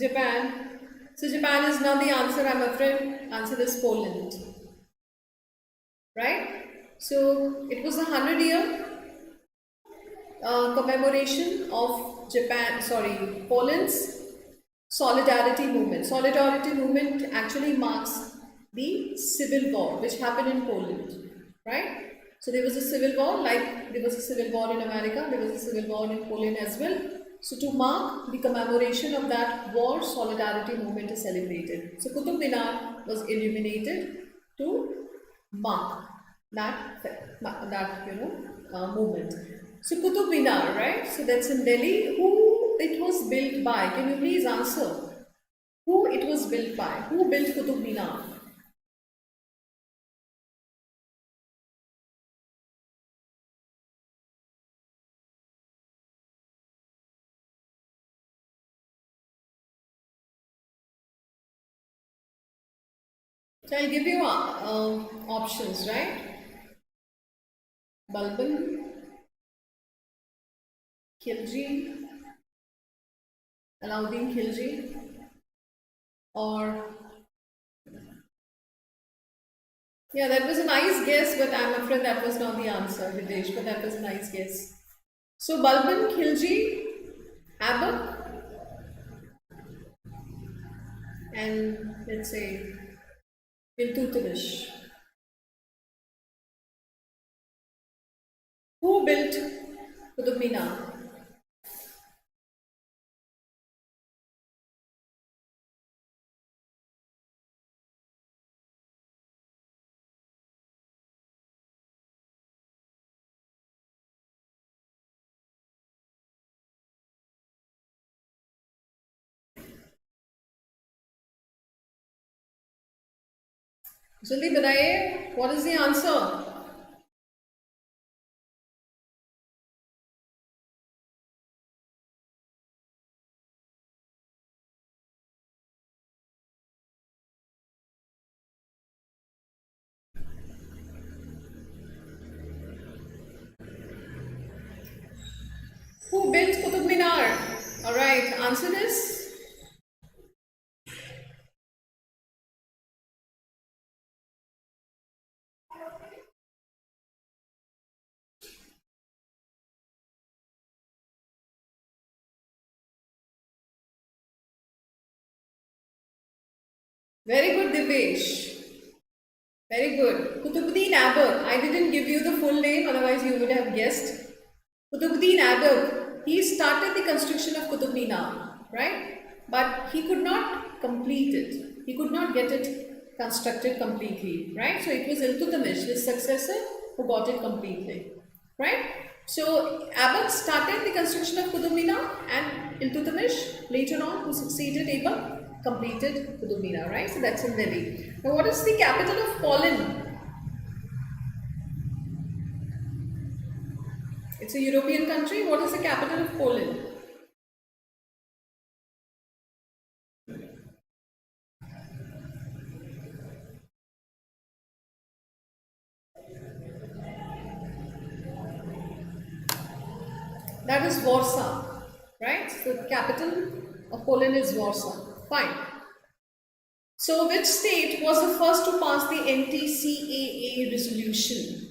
Japan. So Japan is not the answer, I'm afraid. Answer is Poland. Right? So it was a 100-year commemoration of Poland's solidarity movement. Solidarity movement actually marks the civil war which happened in Poland, right? So there was a civil war, like there was a civil war in America, there was a civil war in Poland as well. So to mark the commemoration of that war, solidarity movement is celebrated. So Qutub Minar was illuminated to mark that movement. So Qutub Minar, right? So that's in Delhi. Who it was built by? Can you please answer? Who it was built by? Who built Qutub Minar? So I'll give you options, right? Balban, Khilji, Alauddin Khilji, or yeah, that was a nice guess, but I'm afraid that was not the answer, Videsh. But that was a nice guess. So Balban, Khilji, Abbot, and let's say Iltutmish. Who built Qutub Minar? जल्दी बताइए, what is the answer? Who built Qutub Minar? Alright, answer this. Very good, Divesh. Very good. Qutubuddin Aibak. I didn't give you the full name, otherwise you would have guessed. Qutubuddin Aibak. He started the construction of Qutub Minar, right? But he could not complete it. He could not get it constructed completely, right? So it was Iltutmish, his successor, who got it completely, right? So Aibak started the construction of Qutub Minar, and Iltutmish later on, who succeeded Aibak, completed Qutub Minar, right? So that's in Delhi. Now, what is the capital of Poland? It's a European country. What is the capital of Poland? That is Warsaw, right? So the capital of Poland is Warsaw. Fine. So which state was the first to pass the NTCAA resolution?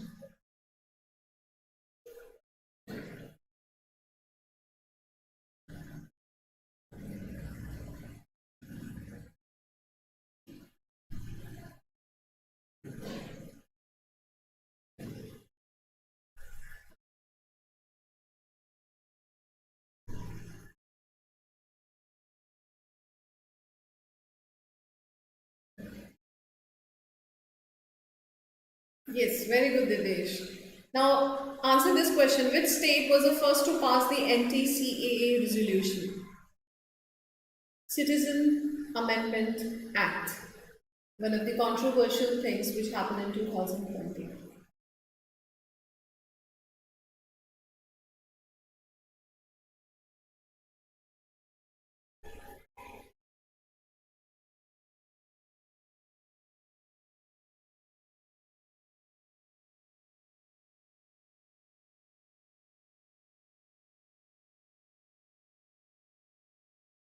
Yes, very good, Divesh. Now, answer this question. Which state was the first to pass the NTCAA resolution? Citizen Amendment Act. One of the controversial things which happened in 2020.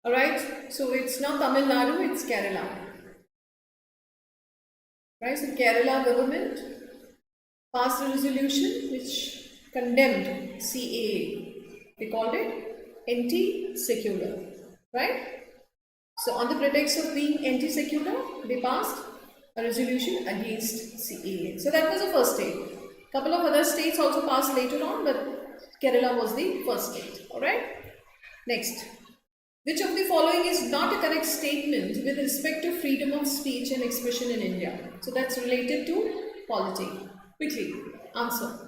Alright, so it's not Tamil Nadu, it's Kerala. Right, so Kerala government passed a resolution which condemned CAA. They called it anti-secular, right? So on the pretext of being anti-secular, they passed a resolution against CAA. So that was the first state. Couple of other states also passed later on, but Kerala was the first state. Alright? Next. Which of the following is not a correct statement with respect to freedom of speech and expression in India? So that's related to polity. Quickly, answer.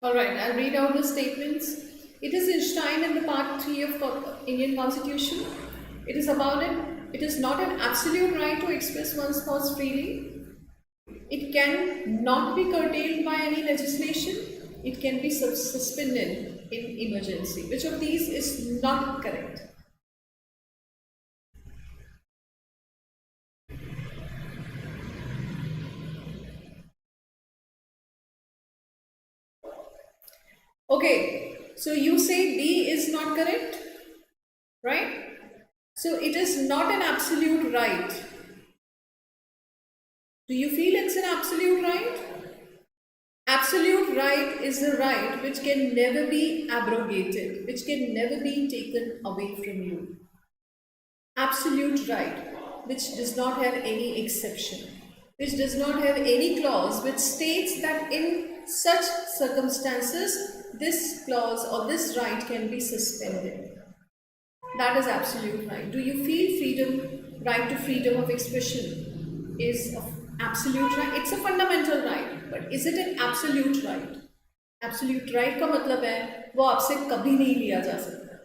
Alright, I'll read out the statements. It is enshrined in the Part 3 of Indian Constitution. It is about it. It is not an absolute right to express one's thoughts freely. It can not be curtailed by any legislation. It can be suspended in emergency. Which of these is not correct? Okay, so you say B is not correct, right? So it is not an absolute right. Do you feel it's an absolute right? Absolute right is a right which can never be abrogated, which can never be taken away from you. Absolute right, which does not have any exception, which does not have any clause which states that in such circumstances this clause or this right can be suspended. That is absolute right. Do you feel freedom, right to freedom of expression is an absolute right? It's a fundamental right, but is it an absolute right? Absolute right का मतलब है वो आपसे कभी नहीं लिया जा सकता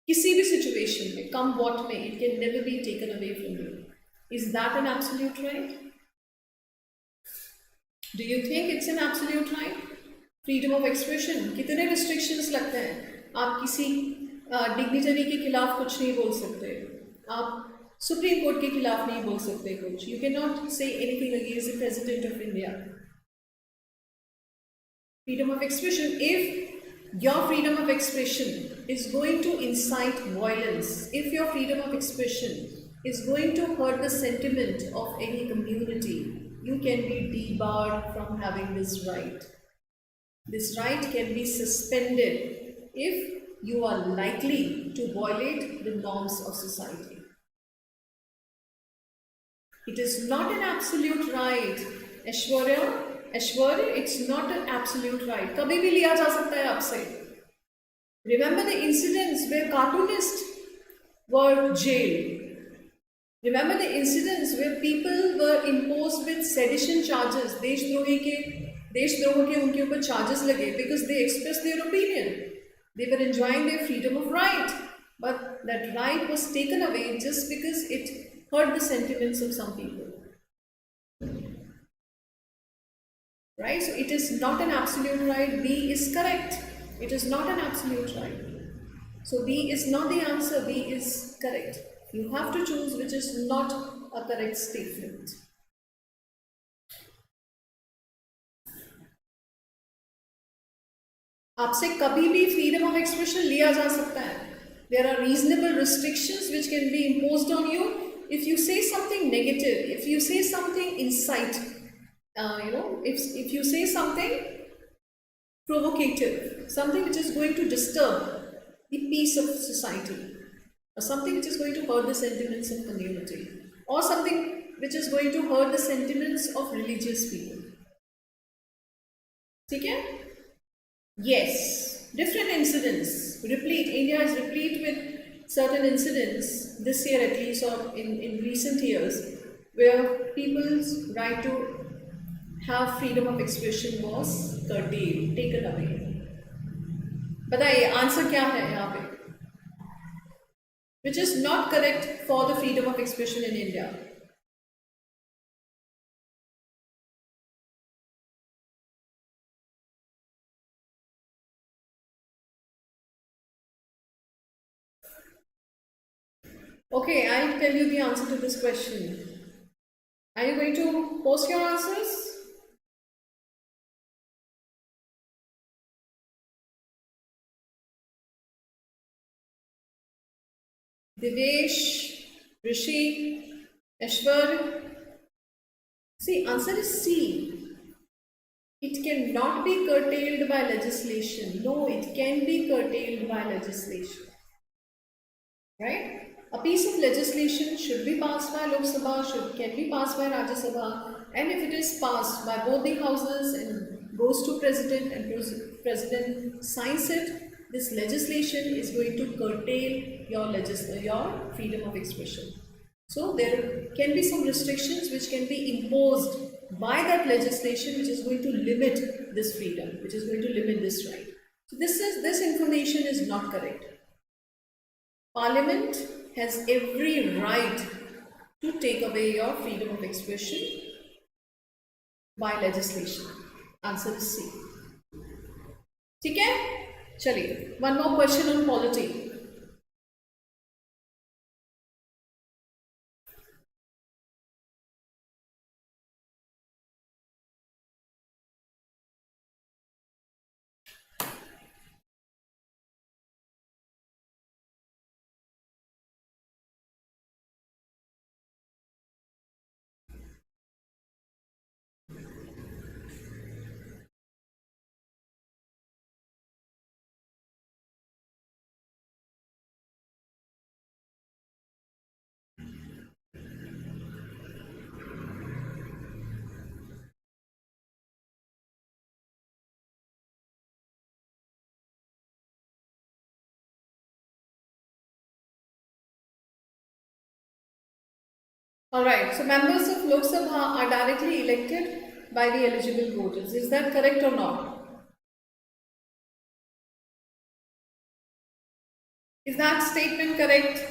किसी भी सिचुएशन में come what may, it can never be taken away from you. Is that an absolute right? Do you think it's an absolute right? Freedom of expression, कितने restrictions लगते हैं? आप किसी डिग्निटरी के खिलाफ कुछ नहीं बोल सकते, आप सुप्रीम कोर्ट के खिलाफ नहीं बोल सकते कुछ. You cannot say anything against the President of India. Freedom of expression, if your freedom of expression is going to incite violence, if your freedom of expression is going to hurt the sentiment of any community, you can be debarred from having this right. This right can be suspended if you are likely to violate the norms of society. It is not an absolute right. Aishwarya, it's not an absolute right. कभी भी लिया जा सकता है आपसे. Remember the incidents where cartoonists were jailed. Remember the incidents where people were imposed with sedition charges, देशद्रोह के उनके ऊपर charges लगे because they expressed their opinion. They were enjoying their freedom of right, but that right was taken away just because it hurt the sentiments of some people. Right? So it is not an absolute right. B is correct. It is not an absolute right. So B is not the answer. B is correct. You have to choose which is not a correct statement. आपसे कभी भी freedom of expression लिया जा सकता है. There are reasonable restrictions which can be imposed on you if you say something negative, if you say something incite, if you say something provocative, something which is going to disturb the peace of society, or something which is going to hurt the sentiments of community, or something which is going to hurt the sentiments of religious people. Okay? Yes, different incidents, replete. India is replete with certain incidents this year at least, or in recent years, where people's right to have freedom of expression was curtailed, taken away. बताइए answer क्या है यहाँ पे? Which is not correct for the freedom of expression in India. Okay, I'll tell you the answer to this question. Are you going to post your answers? Divesh, Rishi, Ashwar. See, answer is C. It cannot be curtailed by legislation. No, it can be curtailed by legislation. Right? A piece of legislation should be passed by Lok Sabha, can be passed by Rajya Sabha, and if it is passed by both the houses and goes to President and President signs it, this legislation is going to curtail your freedom of expression. So there can be some restrictions which can be imposed by that legislation, which is going to limit this freedom, which is going to limit this right. So this information is not correct. Parliament has every right to take away your freedom of expression by legislation. Answer is C. ठीक है? चलिए, one more question on polity. Alright, so members of Lok Sabha are directly elected by the eligible voters. Is that correct or not? Is that statement correct?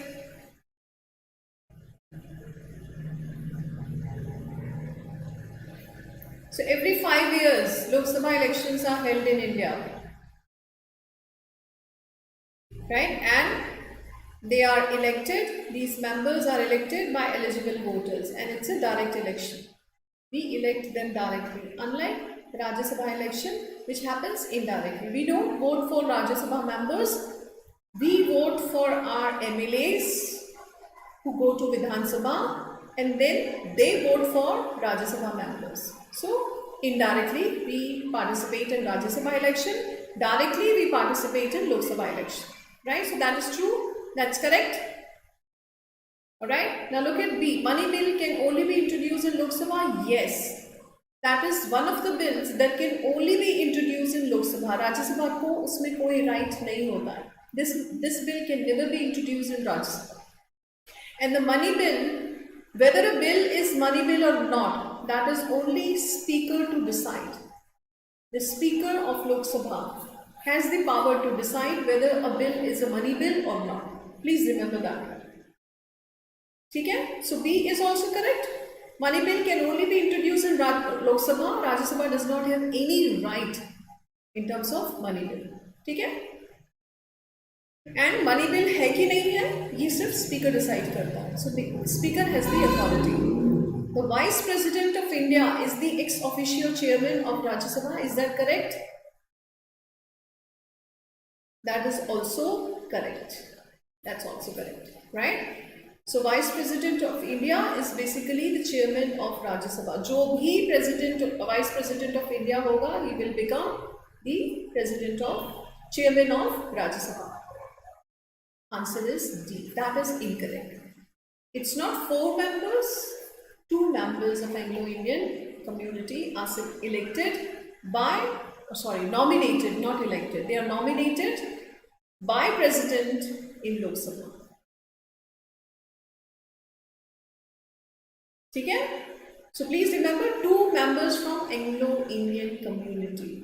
So every 5 years, Lok Sabha elections are held in India. Right? And they are elected, these members are elected by eligible voters, and it's a direct election. We elect them directly, unlike Rajya Sabha election, which happens indirectly. We don't vote for Rajya Sabha members, we vote for our MLAs who go to Vidhan Sabha, and then they vote for Rajya Sabha members. So indirectly we participate in Rajya Sabha election, directly we participate in Lok Sabha election. Right? So that is true. That's correct. Alright. Now look at B. Money bill can only be introduced in Lok Sabha. Yes. That is one of the bills that can only be introduced in Lok Sabha. Rajya Sabha ko usme koi right nahi hota hai. This bill can never be introduced in Rajya Sabha. And the money bill, whether a bill is money bill or not, that is only speaker to decide. The speaker of Lok Sabha has the power to decide whether a bill is a money bill or not. Please remember that. Okay? So B is also correct. Money bill can only be introduced in Lok Sabha. Rajya Sabha does not have any right in terms of money bill. Okay? And money bill है कि नहीं है, ये सिर्फ speaker decide करता है. So the speaker has the authority. The Vice President of India is the ex-officio chairman of Rajya Sabha. Is that correct? That is also correct. That's also correct, right? So Vice President of India is basically the chairman of Rajya Sabha. जो भी Vice President of India होगा, he will become the chairman of Rajya Sabha. Answer is D. That is incorrect. It's not 4 members. 2 members of Anglo-Indian community are elected by, nominated, not elected. They are nominated by President in Lok Sabha. Okay? So please remember 2 members from Anglo-Indian community.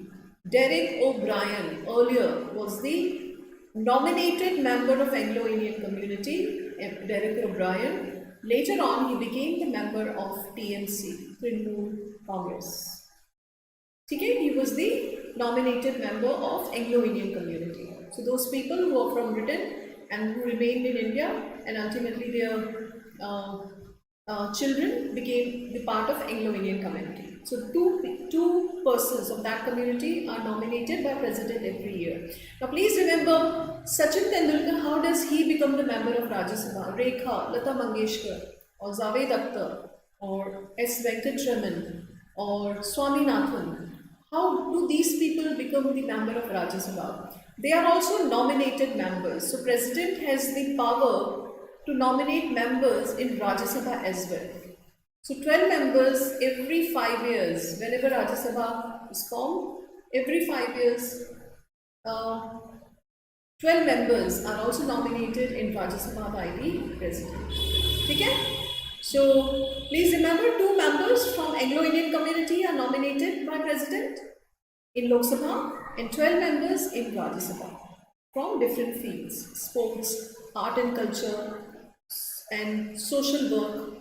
Derek O'Brien earlier was the nominated member of Anglo-Indian community, Derek O'Brien. Later on, he became the member of TMC, Trinamool Congress. Okay? He was the nominated member of Anglo-Indian community. So those people who are from Britain and who remained in India and ultimately their children became the part of Anglo-Indian community. So two persons of that community are nominated by President every year. Now please remember Sachin Tendulkar, how does he become the member of Rajya Sabha? Rekha, Lata Mangeshkar or Javed Akhtar or S. Venkatraman or Swaminathan. How do these people become the member of Rajya Sabha? They are also nominated members. So President has the power to nominate members in Rajya Sabha as well. So 12 members every 5 years, whenever Rajya Sabha is formed, every 5 years, 12 members are also nominated in Rajya Sabha by the President. Okay? So please remember 2 members from Anglo-Indian community are nominated by President in Lok Sabha and 12 members in Rajya Sabha from different fields, sports, art and culture, and social work,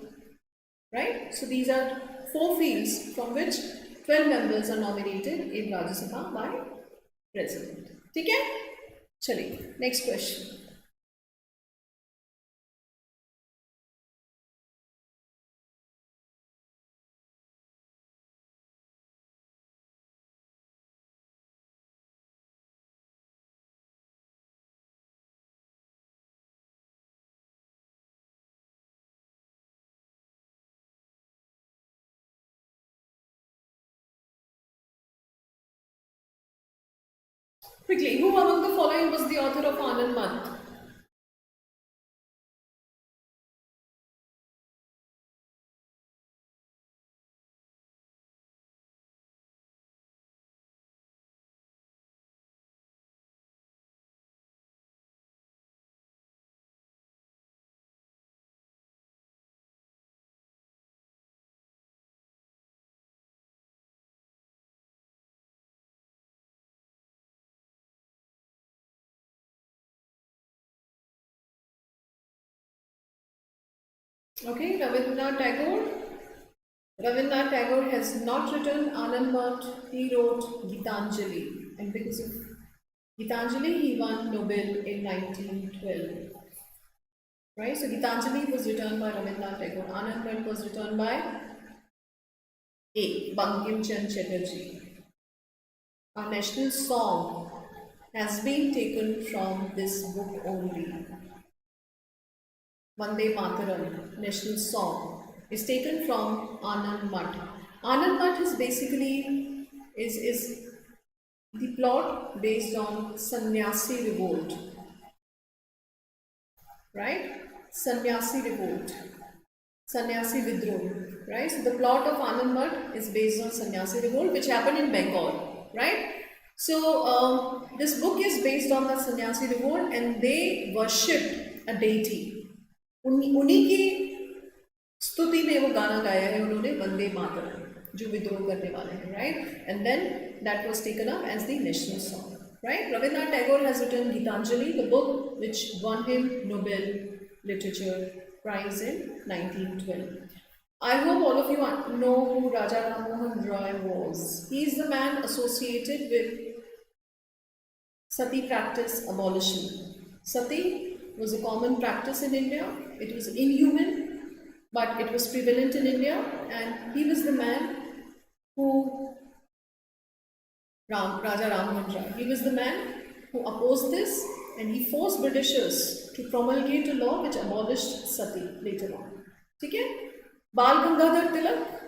right? So these are 4 fields from which 12 members are nominated in Rajya Sabha by President. Okay? Chaliye, next question. Quickly, who among the following was the author of Anand Math? Okay, Rabindranath Tagore. Rabindranath Tagore has not written Anand Math, he wrote Gitanjali, and because of Gitanjali he won Nobel in 1912. Right, so Gitanjali was written by Rabindranath Tagore. Anand Math was written by A. Bankim Chand Chatterjee. Our national song has been taken from this book only. Vande Mataram, national song, is taken from Anand Math. Anand Math is basically is the plot based on Sannyasi revolt, right? Sannyasi revolt, Sannyasi Vidroh, right? So the plot of Anand Math is based on Sannyasi revolt, which happened in Bengal, right? So this book is based on the Sannyasi revolt, and they worshipped a deity. उन्हीं की स्तुति में वो गाना गाया है उन्होंने, वंदे मातरम, जो विद्रोह करने वाले हैं, right? And then that was taken up as the national song, right? Rabindranath Tagore has written Gitanjali, the book which won him Nobel Literature Prize in 1912. I hope all of you know who Raja Ram Mohan Roy was. He is the man associated with sati practice abolition. Sati was a common practice in India. It was inhuman, but it was prevalent in India, and he was the man who, Raja Ram Mohan Roy, he was the man who opposed this, and he forced Britishers to promulgate a law which abolished sati later on. Okay? Bal Gangadhar Tilak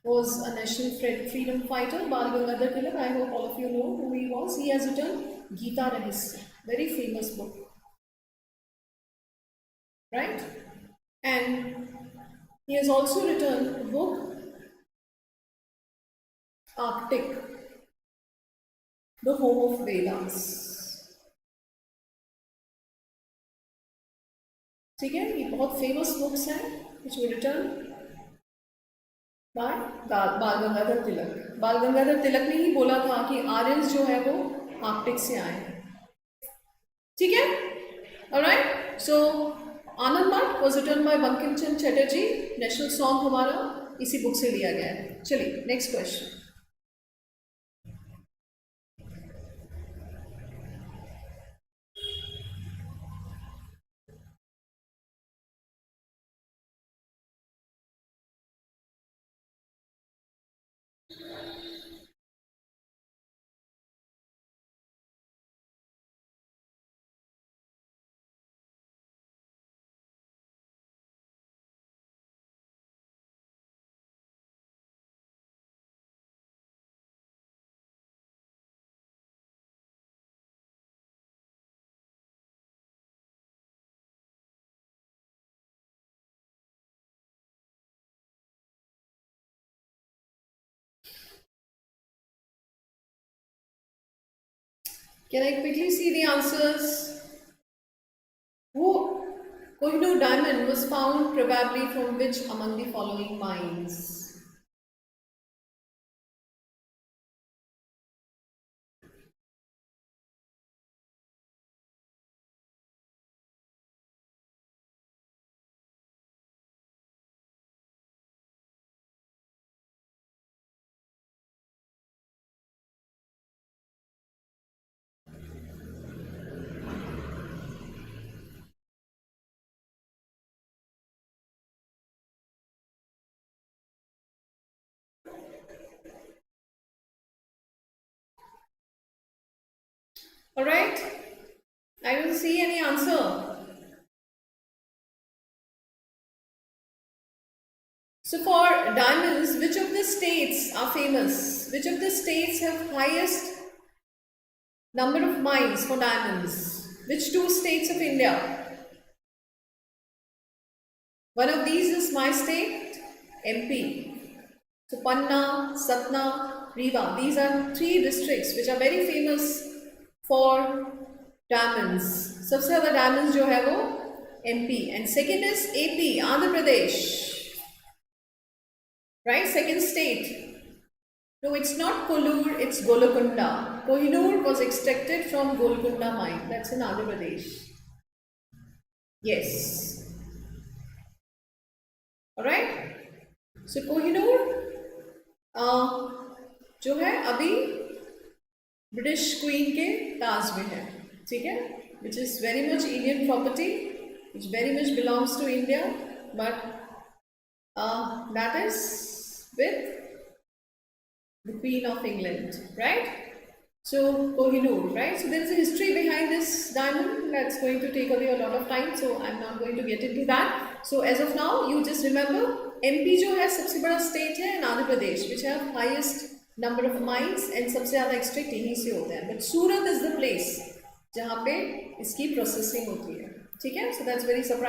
was a national freedom fighter. Bal Gangadhar Tilak, I hope all of you know who he was. He has written Gita Rahasya, very famous book, right? And He has also written a book, Arctic, the home of Vedas. ठीक है, ये बहुत famous books हैं which were written by बाल गंगाधर तिलक. बाल गंगाधर तिलक ने ही बोला था कि आर्यंस जो है वो आर्कटिक से आए हैं. ठीक है, alright. So आनंद मठ was written by Bankim Chandra Chatterjee. National song हमारा इसी बुक से लिया गया है. चलिए next question. Can I quickly see the answers? Kohinoor diamond was found probably from which among the following mines? Alright, I don't see any answer. So for diamonds, which of the states are famous? Which of the states have highest number of mines for diamonds? Which two states of India? One of these is my state, MP. So Panna, Satna, Rewa, these are three districts which are very famous for diamonds. सबसे ज़्यादा diamonds जो है वो MP, and second is AP, Andhra Pradesh, right? Second state. No, it's not Kollur, it's Golconda. Kohinoor was extracted from Golconda mine. That's in Andhra Pradesh. Yes. Alright. So Kohinoor जो है अभी British queen के ताज में है. ठीक है, which is very much Indian property, which very much belongs to India, but that is with the Queen of England, right? So Kohinoor, right? So there is a history behind this diamond that's going to take away a lot of time, so I'm not going to get into that. So as of now, you just remember MP जो है सबसे बड़ा state है, and Andhra Pradesh which have highest number of mines and सबसे ज़्यादा extract यहीं से होता है. But Surat is the place जहाँ पे इसकी प्रोसेसिंग होती है. ठीक है, so that's very surprising.